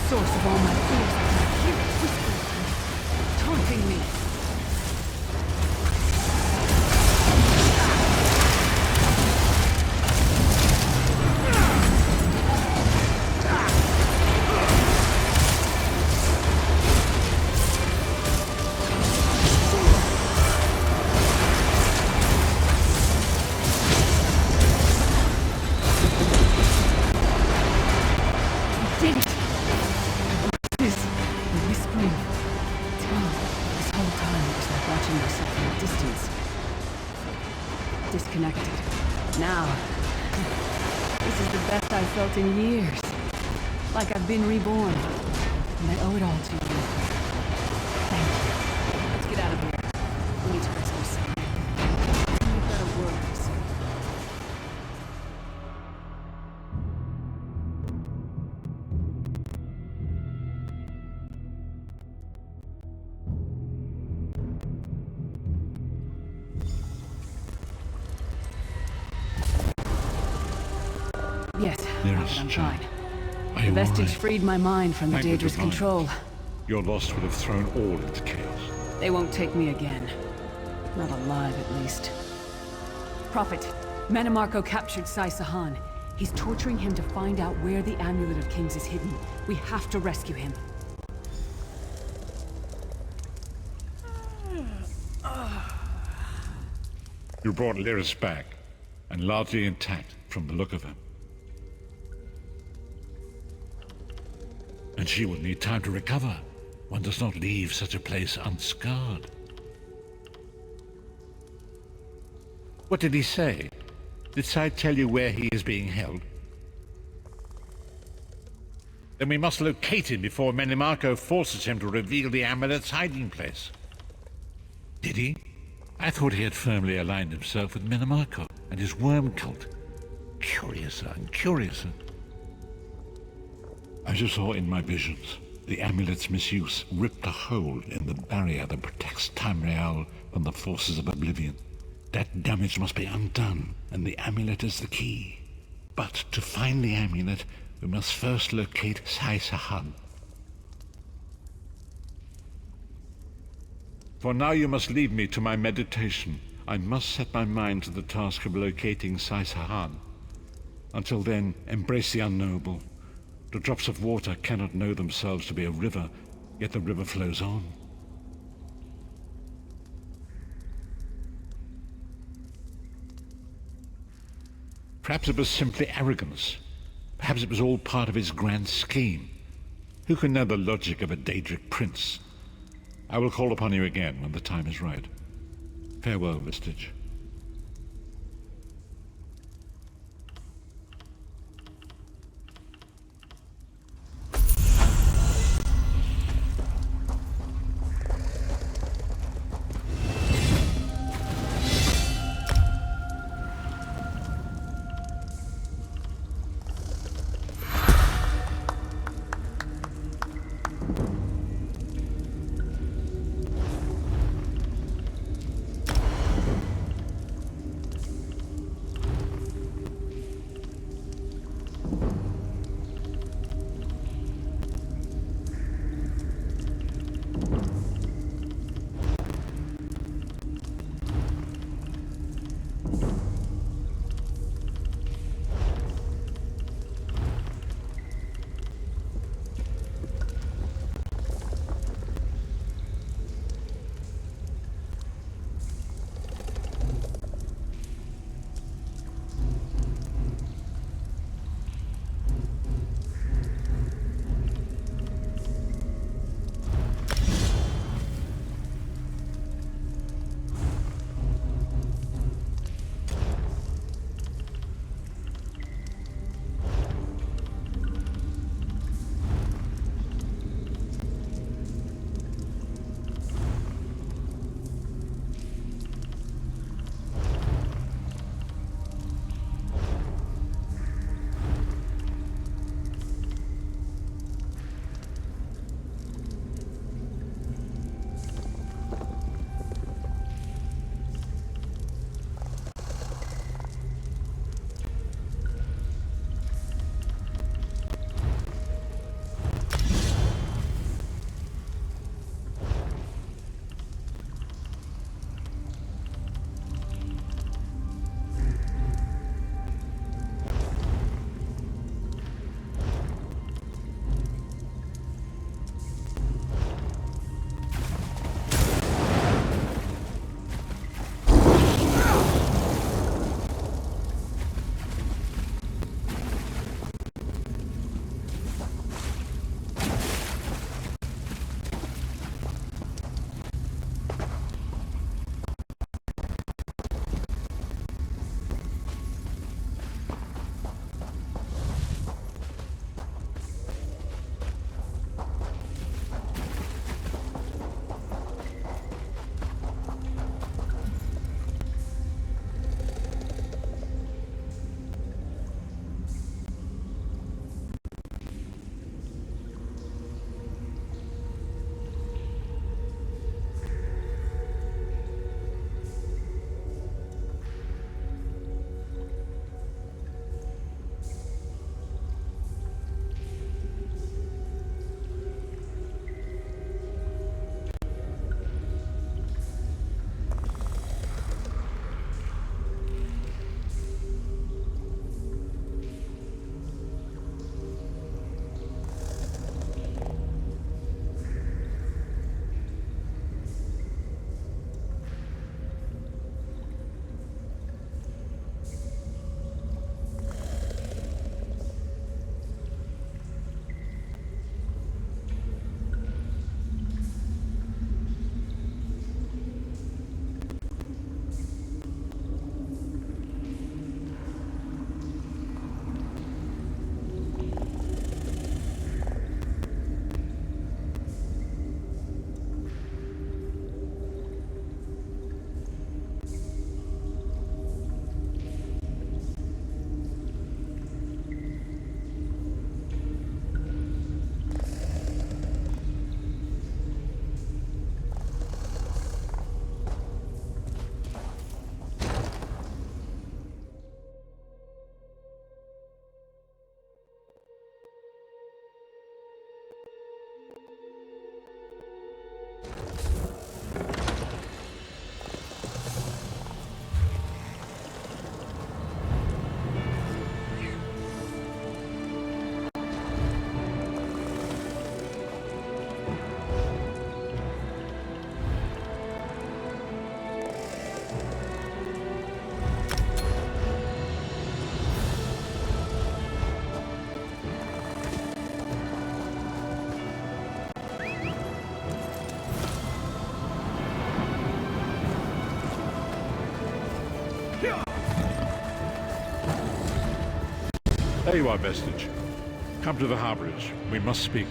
Source of all my fears, I can hear it whispering, taunting me. Disconnected. Now, this is the best I've felt in years. Like I've been reborn. And I owe it all to you. Thank you. Let's get out of here. We need to rescue someone. We've got a word to say. Yes, I'm fine. The vestige freed my mind from the Daedra's control. Your loss would have thrown all into chaos. They won't take me again. Not alive, at least. Prophet, Manamarco captured Sai Sahan. He's torturing him to find out where the Amulet of Kings is hidden. We have to rescue him. You brought Lyris back, and largely intact from the look of him. And she would need time to recover. One does not leave such a place unscarred. What did he say? Did Sai tell you where he is being held? Then we must locate him before Menimarco forces him to reveal the amulet's hiding place. Did he? I thought he had firmly aligned himself with Menimarco and his worm cult. Curiouser and curiouser. As you saw in my visions, the amulet's misuse ripped a hole in the barrier that protects Tamriel from the forces of oblivion. That damage must be undone, and the amulet is the key. But to find the amulet, we must first locate Sai Sahan. For now you must leave me to my meditation. I must set my mind to the task of locating Sai Sahan. Until then, embrace the unknowable. The drops of water cannot know themselves to be a river, yet the river flows on. Perhaps it was simply arrogance. Perhaps it was all part of his grand scheme. Who can know the logic of a Daedric prince? I will call upon you again when the time is right. Farewell, Vestige. There you are, Vestige. Come to the harborage. We must speak.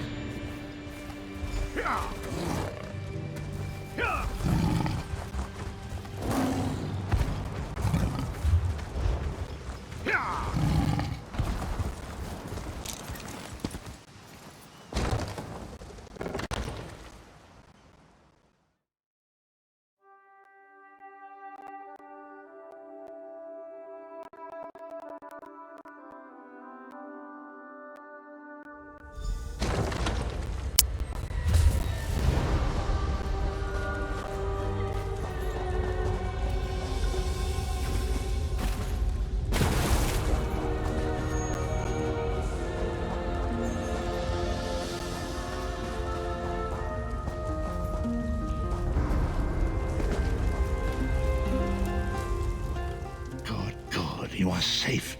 Good. You are safe.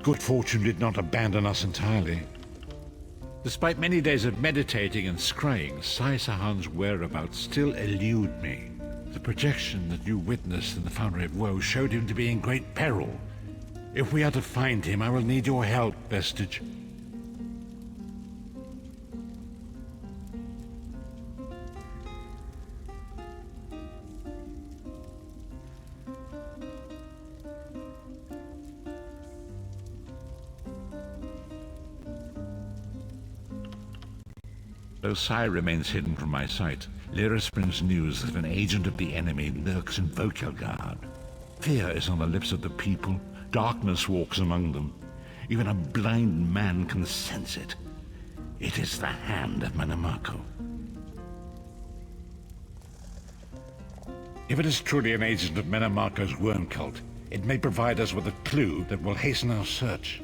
Good fortune did not abandon us entirely. Despite many days of meditating and scrying, Sai Sahan's whereabouts still elude me. The projection that you witnessed in the Foundry of Woe showed him to be in great peril. If we are to find him, I will need your help, Vestige. Though Sai remains hidden from my sight, Lyris brings news that an agent of the enemy lurks in Vokelgard. Fear is on the lips of the people, darkness walks among them. Even a blind man can sense it. It is the hand of Manamako. If it is truly an agent of Manamako's worm cult, it may provide us with a clue that will hasten our search.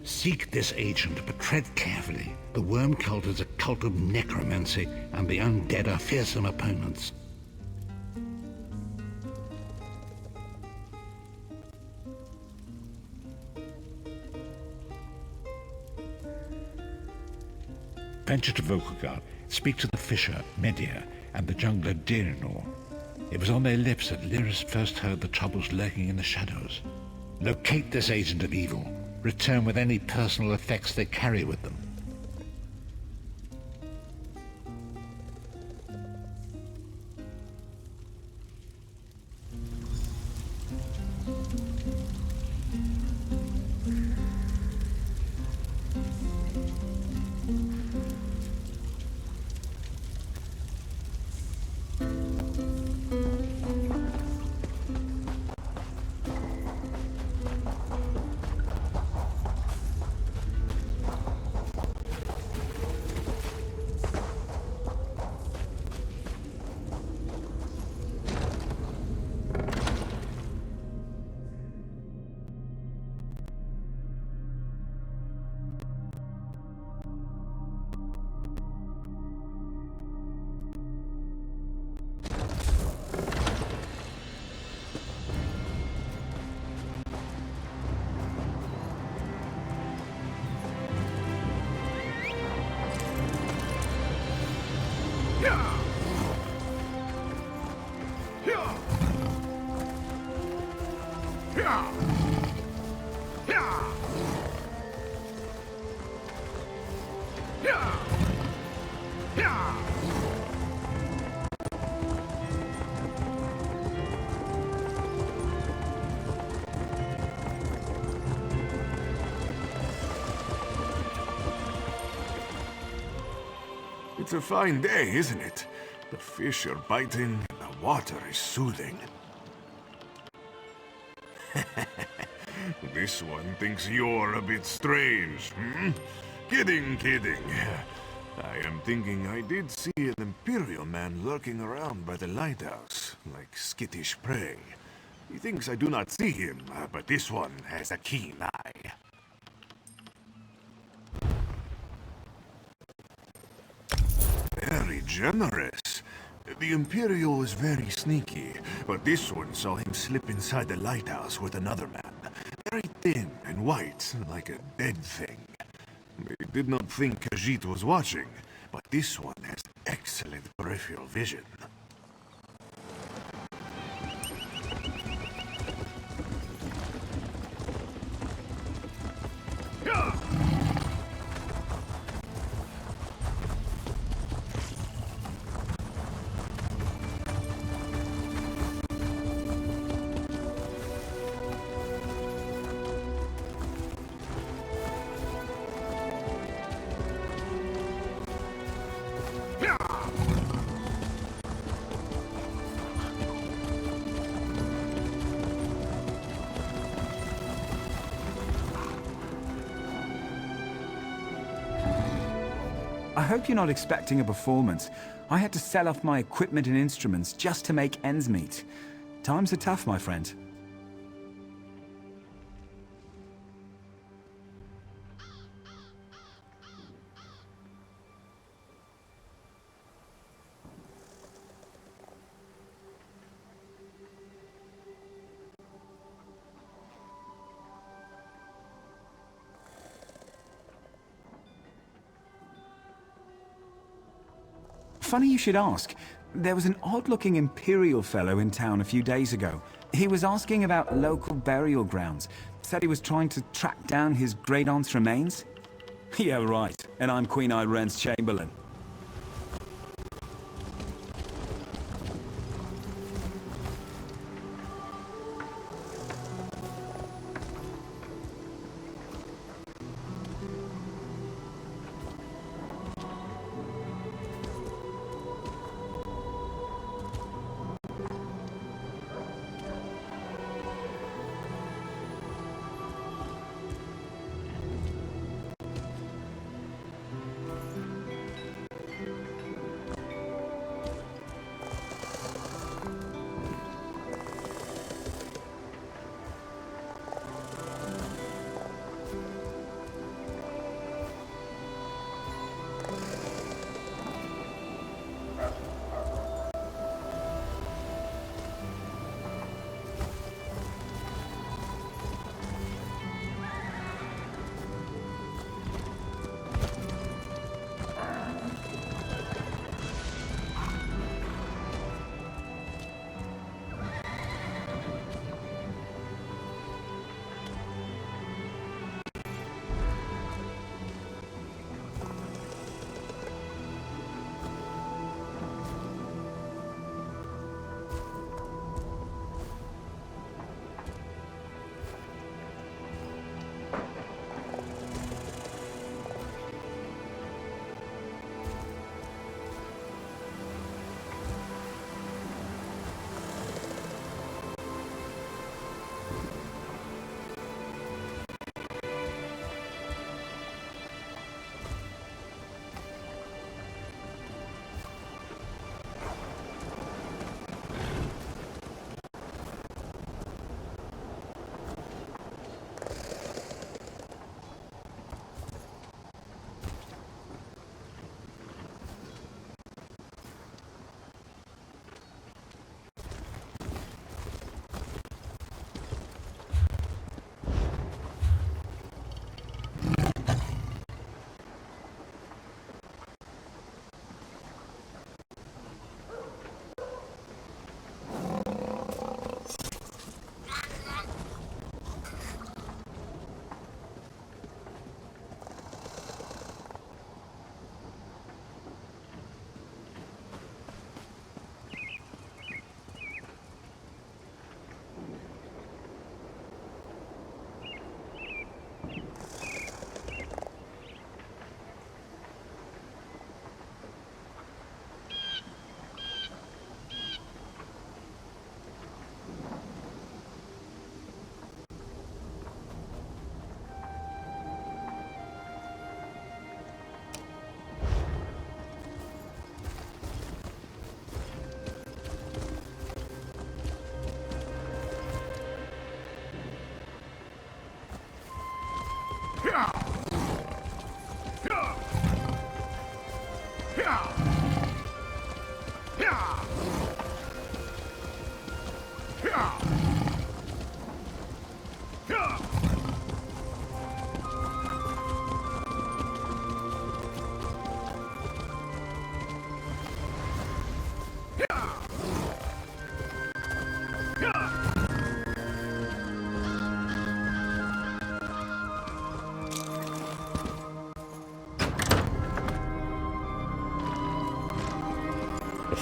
Seek this agent, but tread carefully. The worm cult is a cult of necromancy, and the undead are fearsome opponents. Venture to Vokelgard, speak to the fisher, Media, and the jungler Dirinor. It was on their lips that Lyris first heard the troubles lurking in the shadows. Locate this agent of evil. Return with any personal effects they carry with them. It's a fine day, isn't it? The fish are biting, and the water is soothing. This one thinks you're a bit strange, hmm? Kidding. I am thinking I did see an Imperial man lurking around by the lighthouse, like skittish prey. He thinks I do not see him, but this one has a keen eye. Very generous. The Imperial is very sneaky, but this one saw him slip inside the lighthouse with another man. Very thin and white, like a dead thing. They did not think Khajiit was watching, but this one has excellent peripheral vision. Yeah! I hope you're not expecting a performance. I had to sell off my equipment and instruments just to make ends meet. Times are tough, my friend. Funny you should ask. There was an odd-looking Imperial fellow in town a few days ago. He was asking about local burial grounds. Said he was trying to track down his great-aunt's remains. Yeah, right. And I'm Queen Irene's Chamberlain.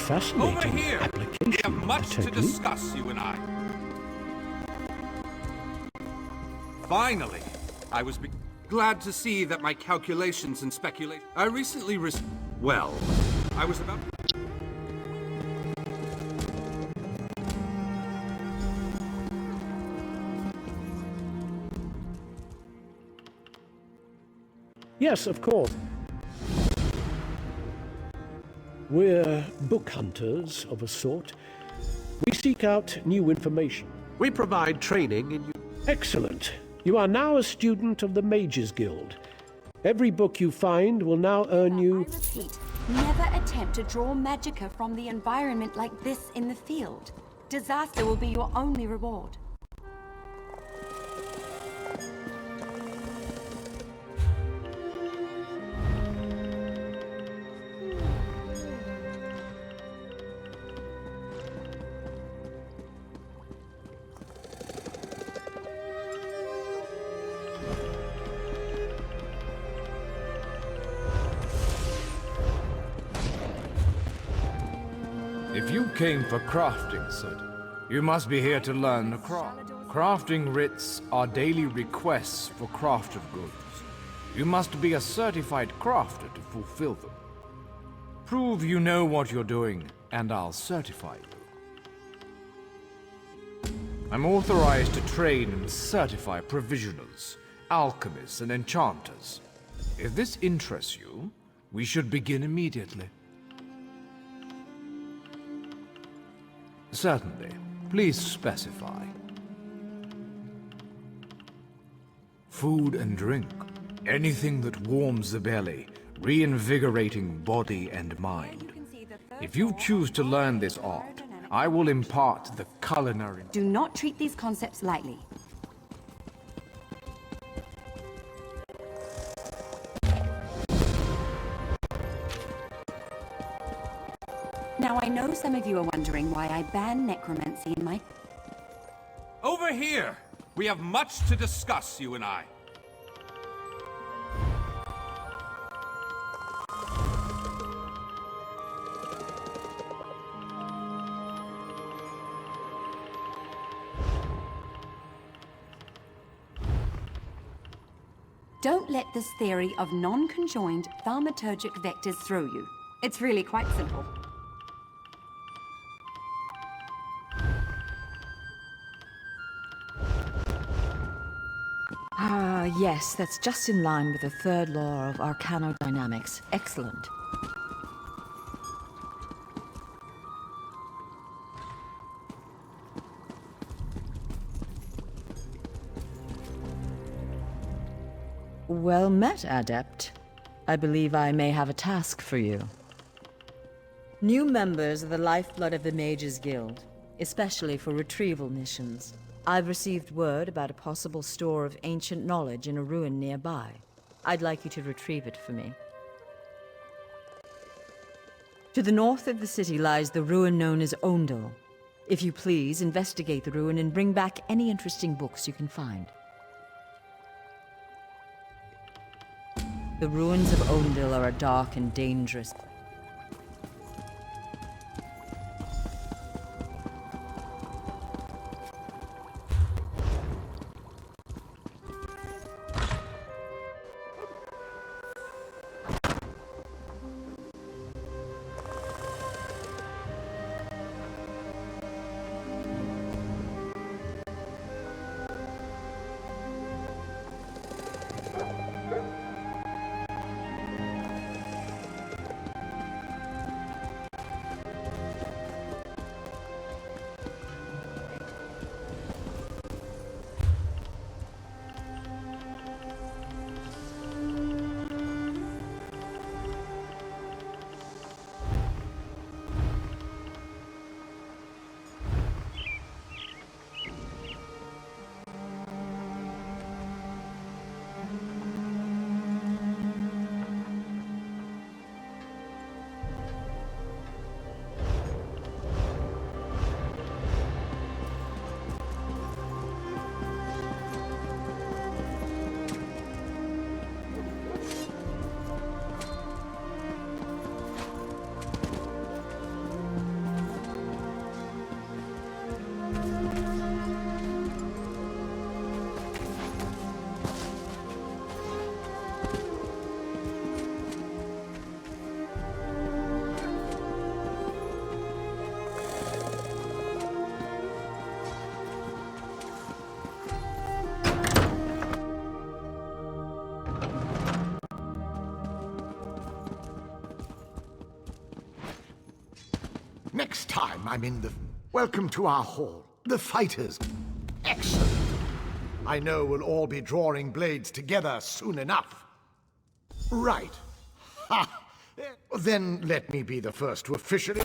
Fascinating Over here! application. We have much to totally. discuss, you and I. Finally, I was glad to see that my calculations and speculation. I recently well, I was about. Yes, of course. We're book hunters of a sort. We seek out new information. We provide training in... Excellent. You are now a student of the Mages Guild. Every book you find will now earn you... I repeat, never attempt to draw magicka from the environment like this in the field. Disaster will be your only reward. If you came for crafting, sir, you must be here to learn the craft. Crafting writs are daily requests for crafted goods. You must be a certified crafter to fulfill them. Prove you know what you're doing, and I'll certify you. I'm authorized to train and certify provisioners, alchemists, and enchanters. If this interests you, we should begin immediately. Certainly. Please specify. Food and drink. Anything that warms the belly, reinvigorating body and mind. If you choose to learn this art, I will impart the culinary... Do not treat these concepts lightly. Now, I know some of you are wondering why I ban necromancy in my... Over here! We have much to discuss, you and I. Don't let this theory of non-conjoined thaumaturgic vectors throw you. It's really quite simple. Yes, that's just in line with the third law of arcanodynamics. Excellent. Well met, Adept. I believe I may have a task for you. New members are the lifeblood of the Mages Guild, especially for retrieval missions. I've received word about a possible store of ancient knowledge in a ruin nearby. I'd like you to retrieve it for me. To the north of the city lies the ruin known as Ondel. If you please, investigate the ruin and bring back any interesting books you can find. The ruins of Ondel are a dark and dangerous place. I'm in the... Welcome to our hall. The fighters. Excellent. I know we'll all be drawing blades together soon enough. Right. Ha! Then let me be the first to officially...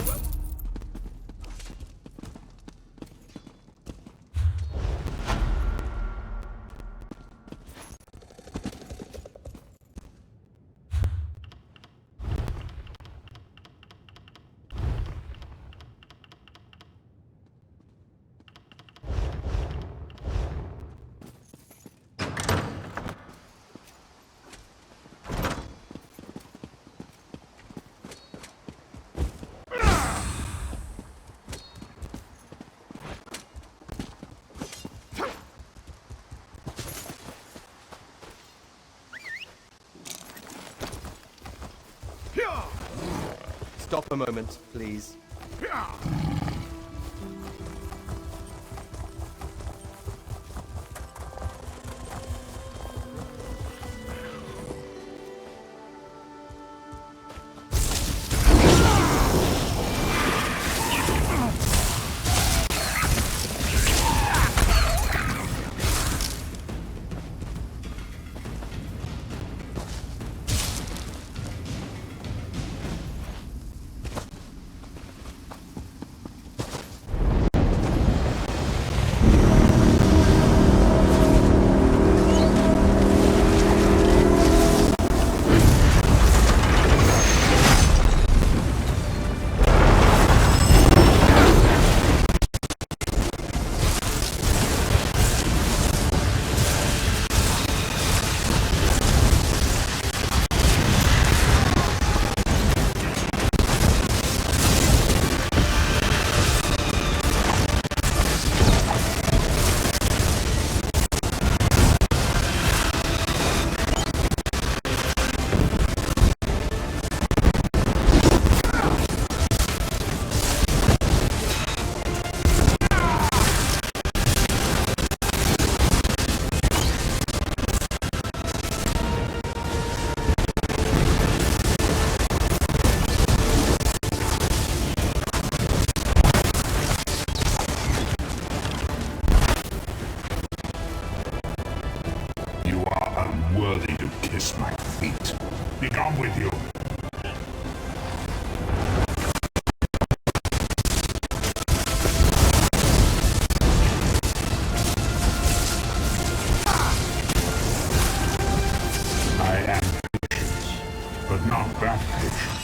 Stop a moment, please. Worthy to kiss my feet. Be gone with you. I am patient, but not that patient.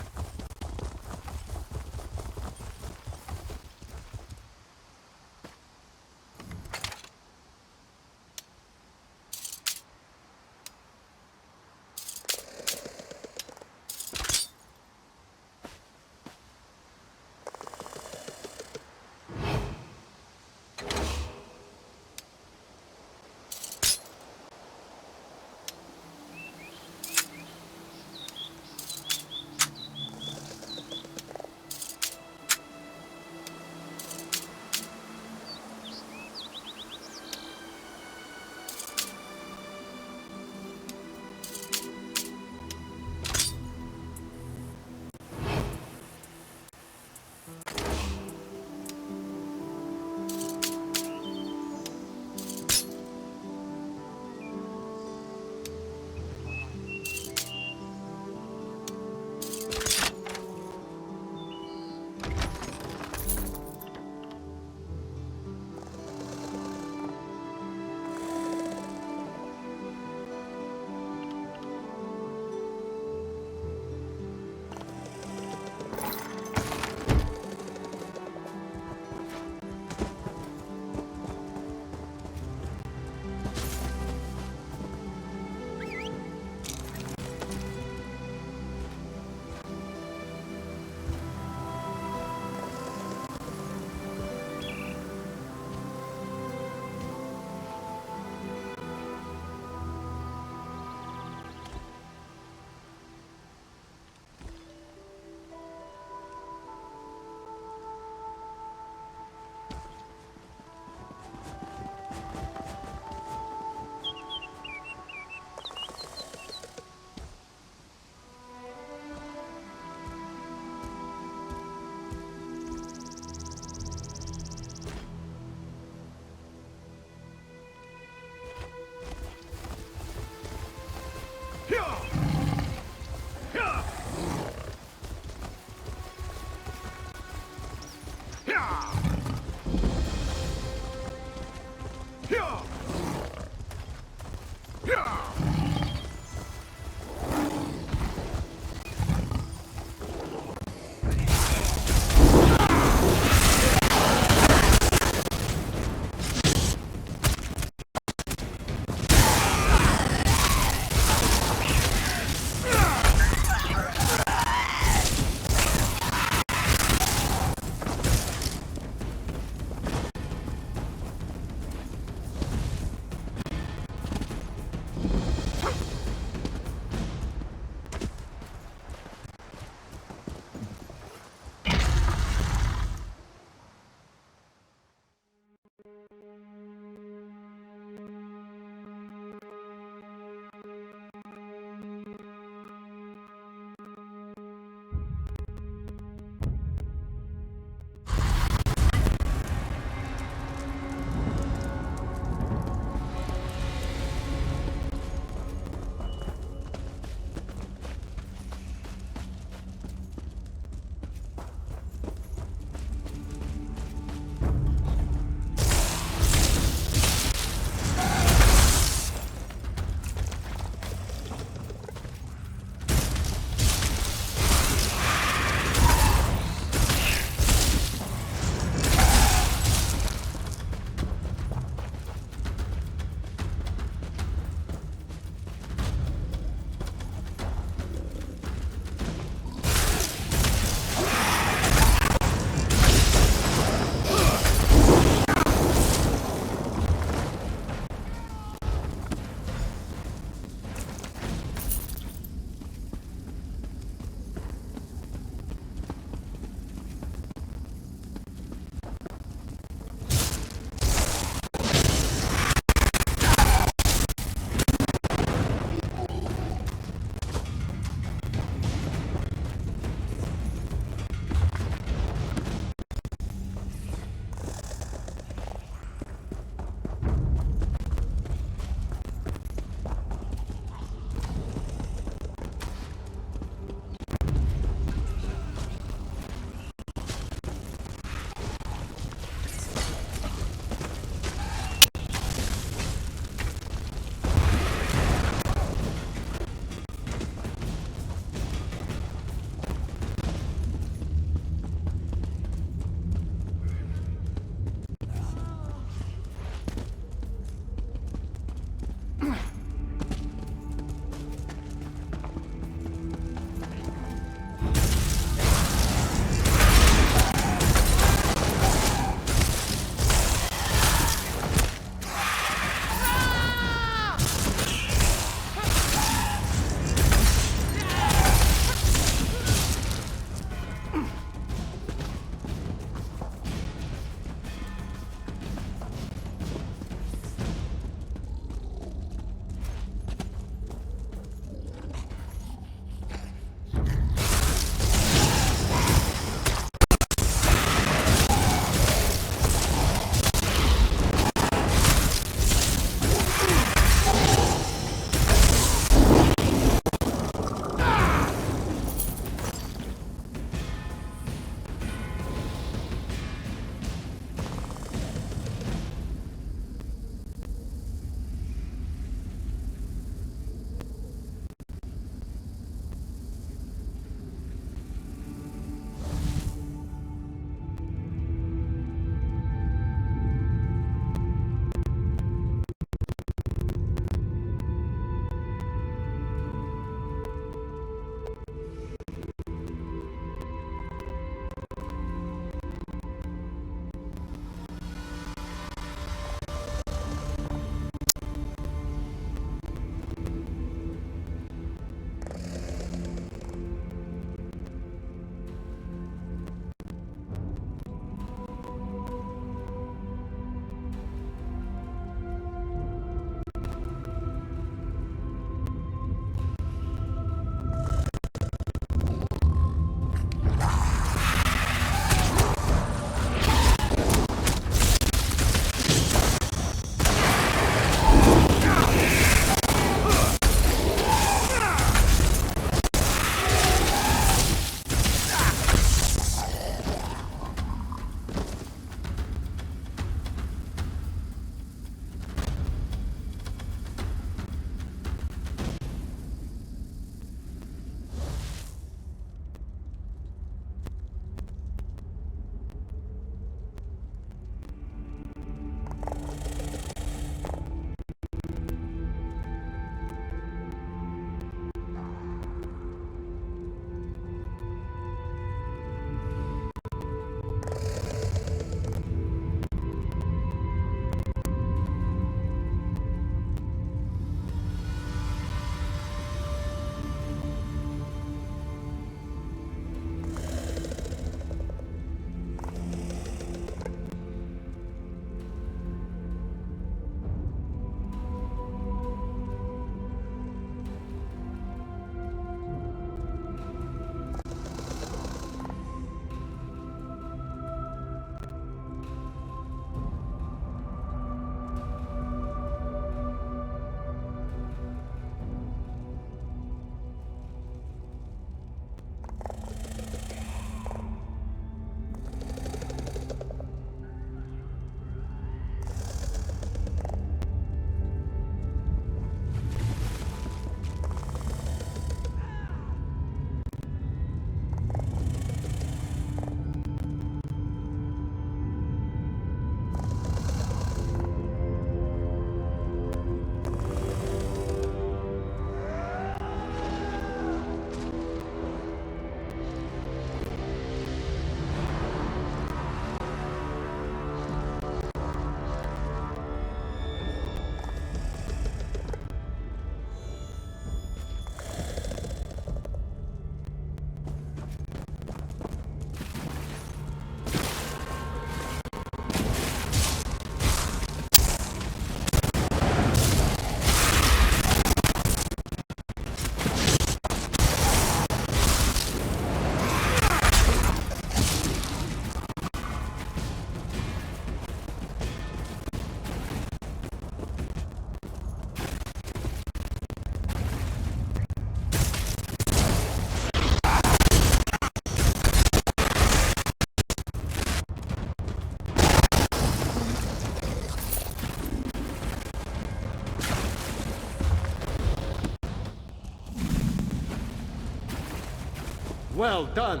Well done.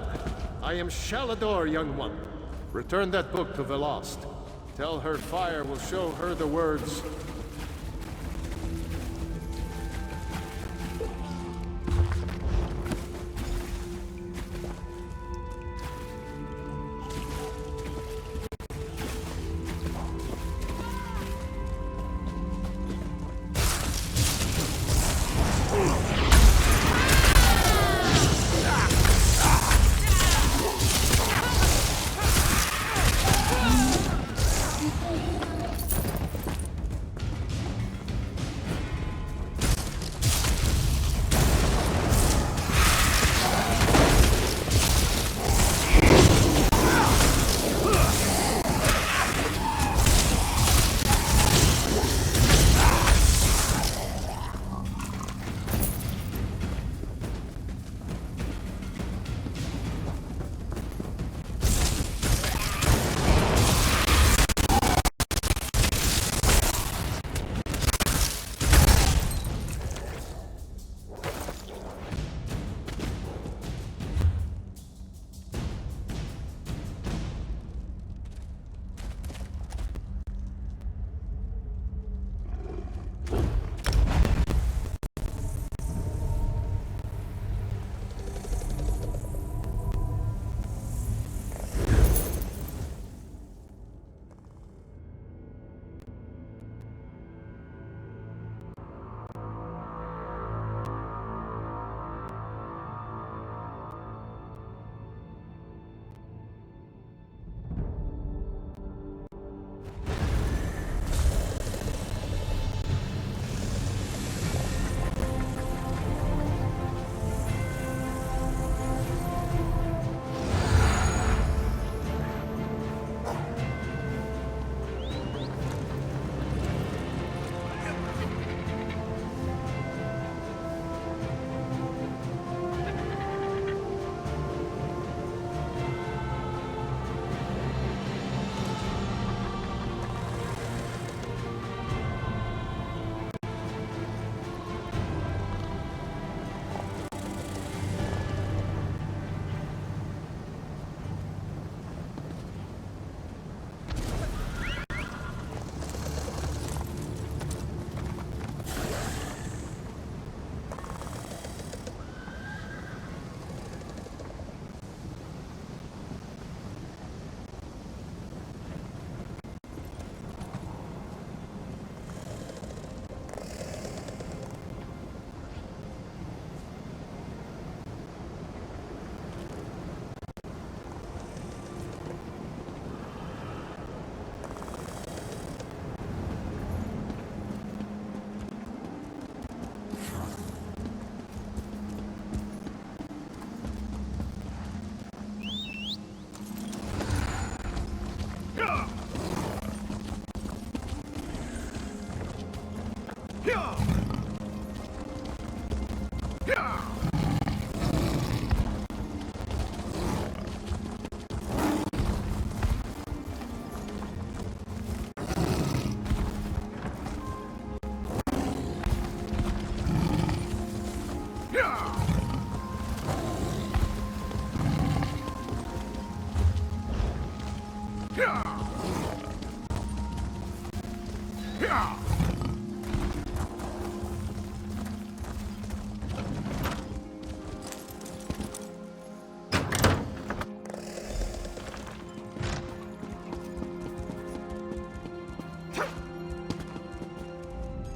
I am Shalador, young one. Return that book to Velost. Tell her fire will show her the words.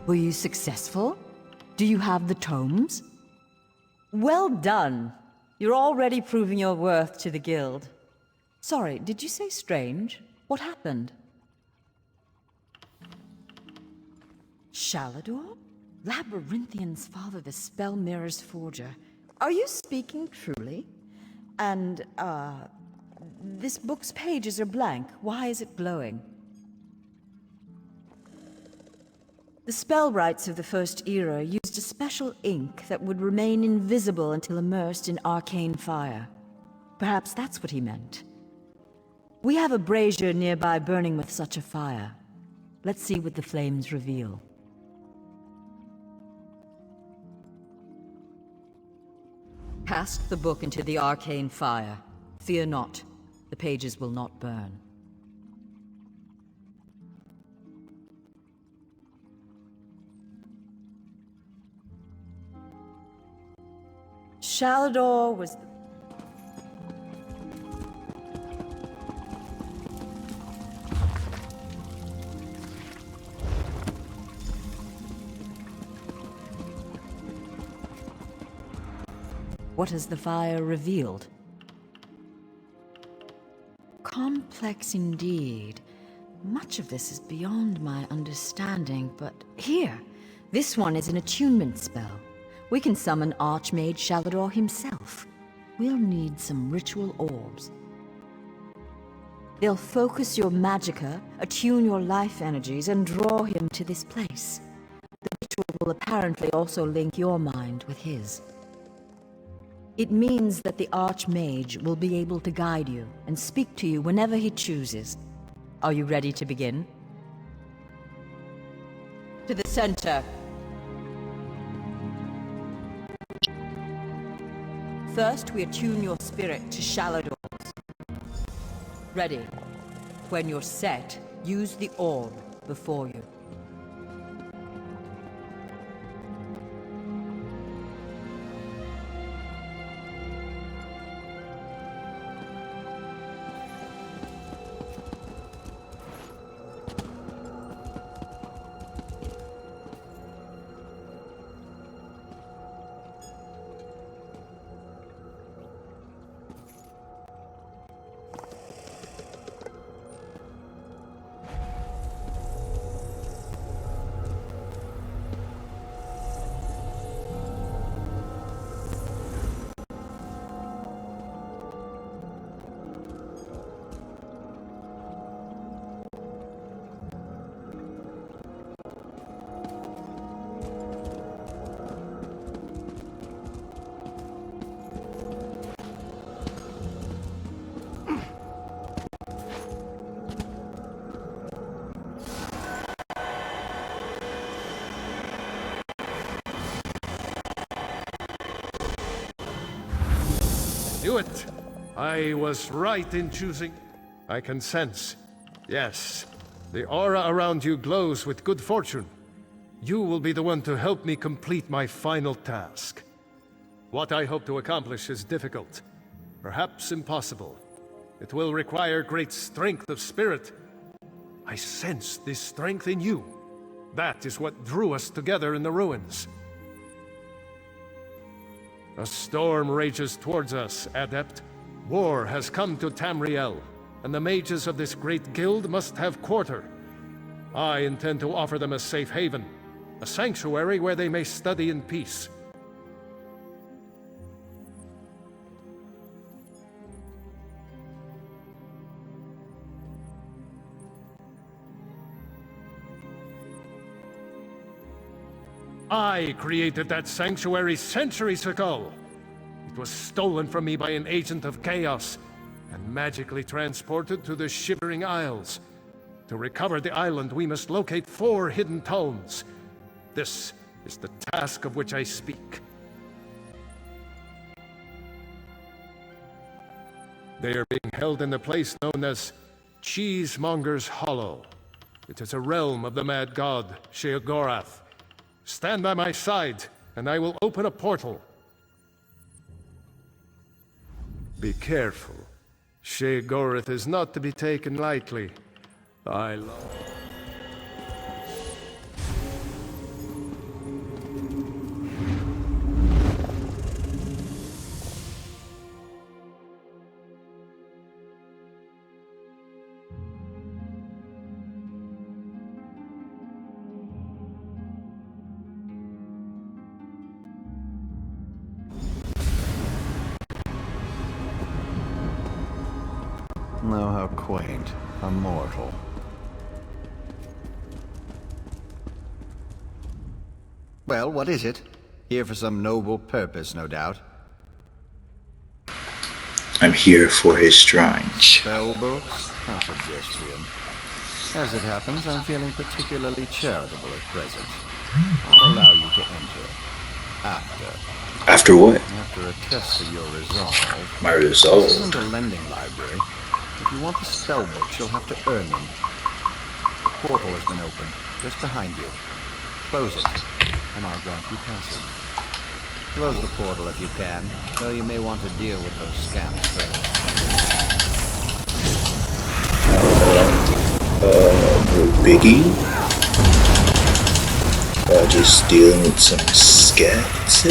Were you successful? Do you have the tomes? Well done. You're already proving your worth to the guild. Sorry, did you say strange? What happened? Shalador? Labyrinthian's father, the Spell Mirror's forger. Are you speaking truly? And, this book's pages are blank. Why is it glowing? The spellwrights of the First Era used a special ink that would remain invisible until immersed in arcane fire. Perhaps that's what he meant. We have a brazier nearby burning with such a fire. Let's see what the flames reveal. Cast the book into the arcane fire. Fear not, the pages will not burn. Shalador was... What has the fire revealed? Complex indeed. Much of this is beyond my understanding, but here, this one is an attunement spell. We can summon Archmage Shalador himself. We'll need some ritual orbs. They'll focus your magicka, attune your life energies, and draw him to this place. The ritual will apparently also link your mind with his. It means that the Archmage will be able to guide you and speak to you whenever he chooses. Are you ready to begin? To the center. First, we attune your spirit to Shalador's. Ready. When you're set, use the orb before you. Knew it! I was right in choosing. I can sense. Yes, the aura around you glows with good fortune. You will be the one to help me complete my final task. What I hope to accomplish is difficult, perhaps impossible. It will require great strength of spirit. I sense this strength in you. That is what drew us together in the ruins. A storm rages towards us, Adept. War has come to Tamriel, and the mages of this great guild must have quarter. I intend to offer them a safe haven, a sanctuary where they may study in peace. I created that sanctuary centuries ago. It was stolen from me by an agent of chaos and magically transported to the Shivering Isles. To recover the island, we must locate 4 hidden tomes. This is the task of which I speak. They are being held in the place known as Cheesemonger's Hollow. It is a realm of the mad god, Sheogorath. Stand by my side, and I will open a portal. Be careful. Sheogorath is not to be taken lightly. I love... Oh, how quaint. A mortal. Well, what is it? Here for some noble purpose, no doubt. I'm here for his shrine. Spell books? Not suggestion. As it happens, I'm feeling particularly charitable at present. I'll allow you to enter. After what? After a test of your resolve. My resolve? This isn't a lending library. If you want the spell books, you'll have to earn them. The portal has been opened, just behind you. Close it, and I'll grant you passage. Close the portal if you can, though you may want to deal with those scamps first. No biggie. Just dealing with some scats.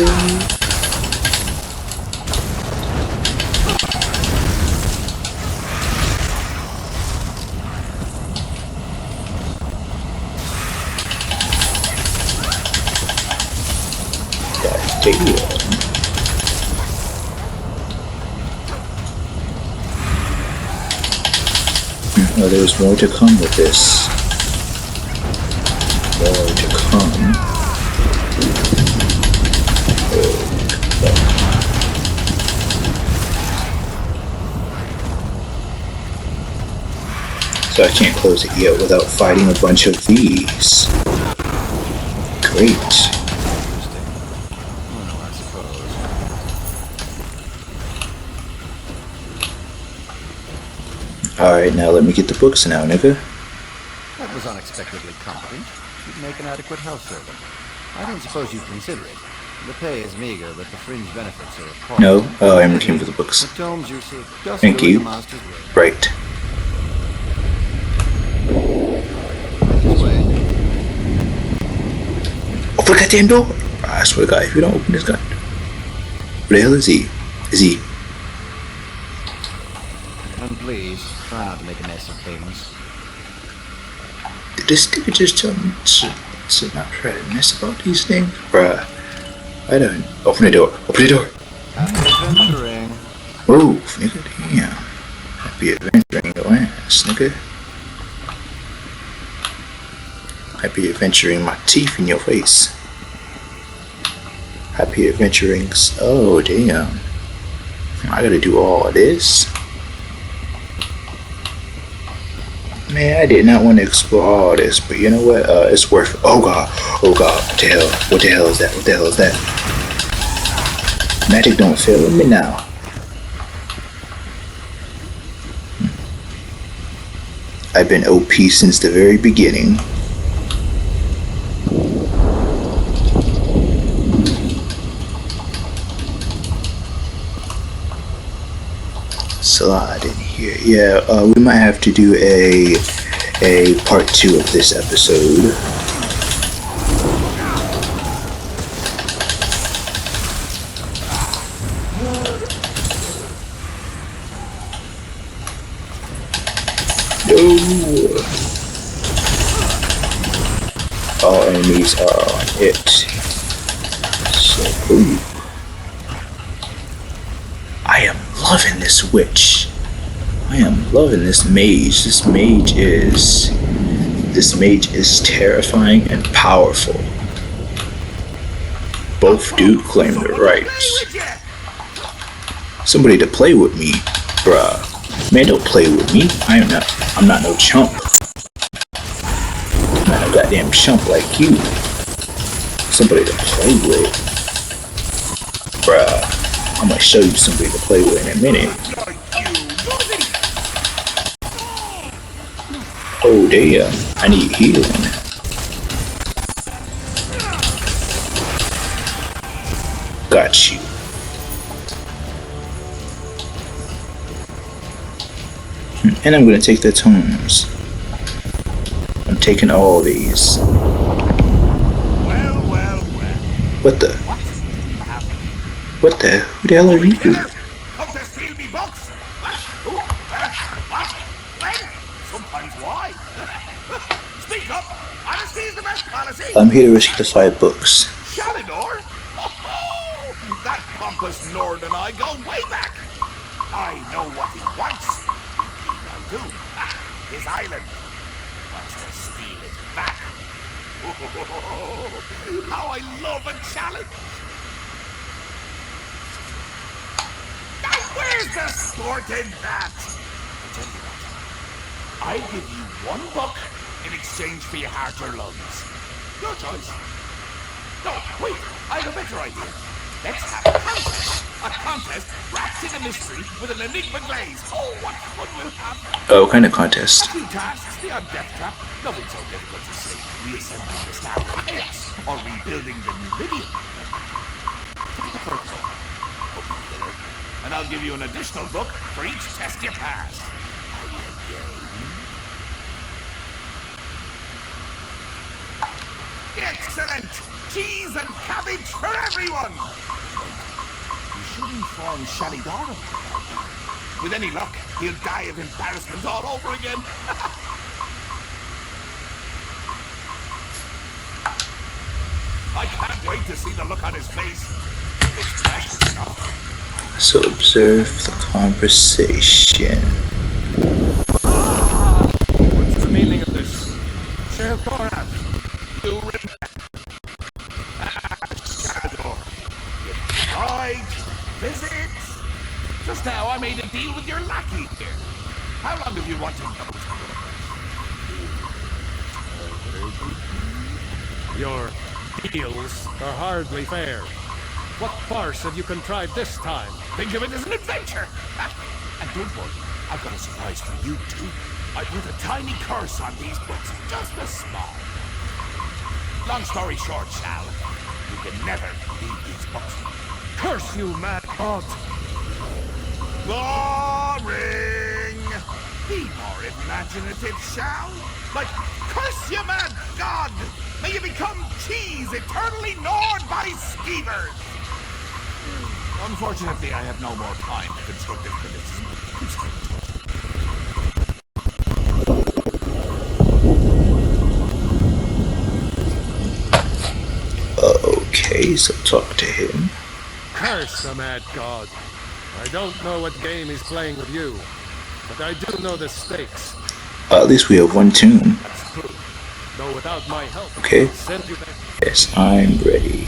Oh, there's more to come with this. More to come. So I can't close it yet without fighting a bunch of these. Great. Alright, now let me get the books now, nigga. That was unexpectedly competent. You'd make an adequate house servant. I don't suppose you'd consider it. The pay is meager, but the fringe benefits are appalling. No? Oh, I'm looking for the books. The tomes you seek, just Thank doing you. the master's work. Right. This way. Open the goddamn door! I swear to God, if you don't open this gun. Where the hell is he? Is he? And please, try not to make a mess of things. Did this nigga just tell me to not try to mess about these things? Bruh. I don't. Open the door. Open the door. Happy adventuring. Move, nigga. Damn. Happy adventuring your ass, nigga. Happy adventuring my teeth in your face. Happy adventuring. Oh, damn. I gotta do all of this. Man, I did not want to explore all this, but you know what? It's worth it. Oh god. Oh god. What the hell? What the hell is that? What the hell is that? Magic don't fail with me now. I've been OP since the very beginning. Slide in here. Yeah, we might have to do a part 2 of this episode. No. All enemies are on it. So, ooh. I am loving this witch. I am loving this mage. This mage is terrifying and powerful. Both do claim the rights. Somebody to play with me, bruh. Man, don't play with me. I'm not no chump. I'm not no goddamn chump like you. Somebody to play with, bruh. I'm gonna show you somebody to play with in a minute. Oh damn, I need healing. Got you. And I'm gonna take the tomes. I'm taking all these. What the? What the? Who the hell are you? Come to steal me books? What? When? Sometimes why? Speak up! Honesty is the best policy! I'm here to rescue the 5 books. Shalinor? That pompous Nord and I go way back! I know what he wants. Indeed I do. His island. Wants to steal it back. How I love a challenge! Where's the sport in that? I tell you what. I give you 1 book in exchange for your heart or lungs. Your choice. No, wait. I have a better idea. Let's have a contest. A contest wrapped in a mystery with an enigma glaze. Oh, what fun we'll have. Oh, what kind of contest? A few tasks, the odd death trap. Nothing so difficult to say. Reassembling the Star of Chaos or rebuilding the New Lydian. And I'll give you an additional book for each test you pass. Excellent! Cheese and cabbage for everyone! You should inform Shalidoro. With any luck, he'll die of embarrassment all over again. I can't wait to see the look on his face. It's precious enough. So observe the conversation. What's the meaning of this? Shall Gorath, you remember? Shadow. Right. Visit. Just now I made a deal with your lackey here. How long have you wanted those? Your deals are hardly fair. What farce have you contrived this time? Think of it as an adventure. And don't worry, I've got a surprise for you too. I put a tiny curse on these books, just a small. Long story short, Shal, you can never read these books. Curse you, mad god! Boring! Be more imaginative, Shal. Like, curse you, mad god! May you become cheese eternally gnawed by skeevers! Unfortunately, I have no more time for constructive criticism. Okay, so talk to him. Curse the mad god. I don't know what game he's playing with you, but I do know the stakes. At least we have one tomb. That's true. Though without my help, Okay. I'll send you back. Yes, I'm ready.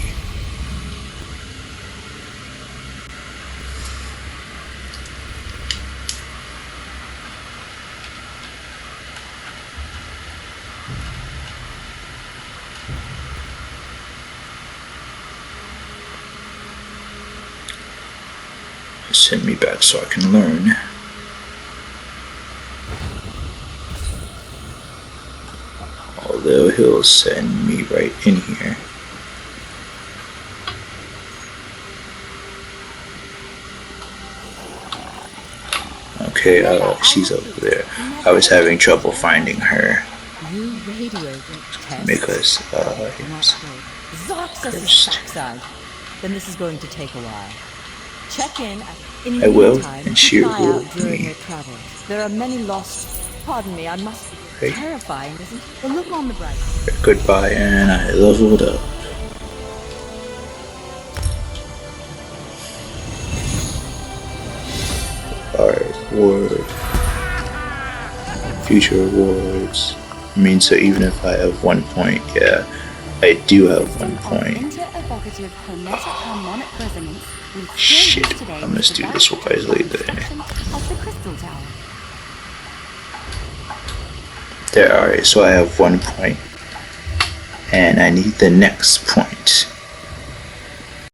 Send me back so I can learn. Although he'll send me right in here. Okay, she's over there. I was having trouble finding her because backside. Then this is going to take a while. Check in I will, meantime, and she keep an eye will out during me. your travels. There are many lost. Pardon me, I must be Right. terrifying, isn't it? But look on the bright. Goodbye, and I leveled up. Alright, ward. Future rewards. I mean, so even if I have 1 point, yeah, I do have 1 point. Shit, I must do this wisely then. There, alright, so I have 1 point. And I need the next point.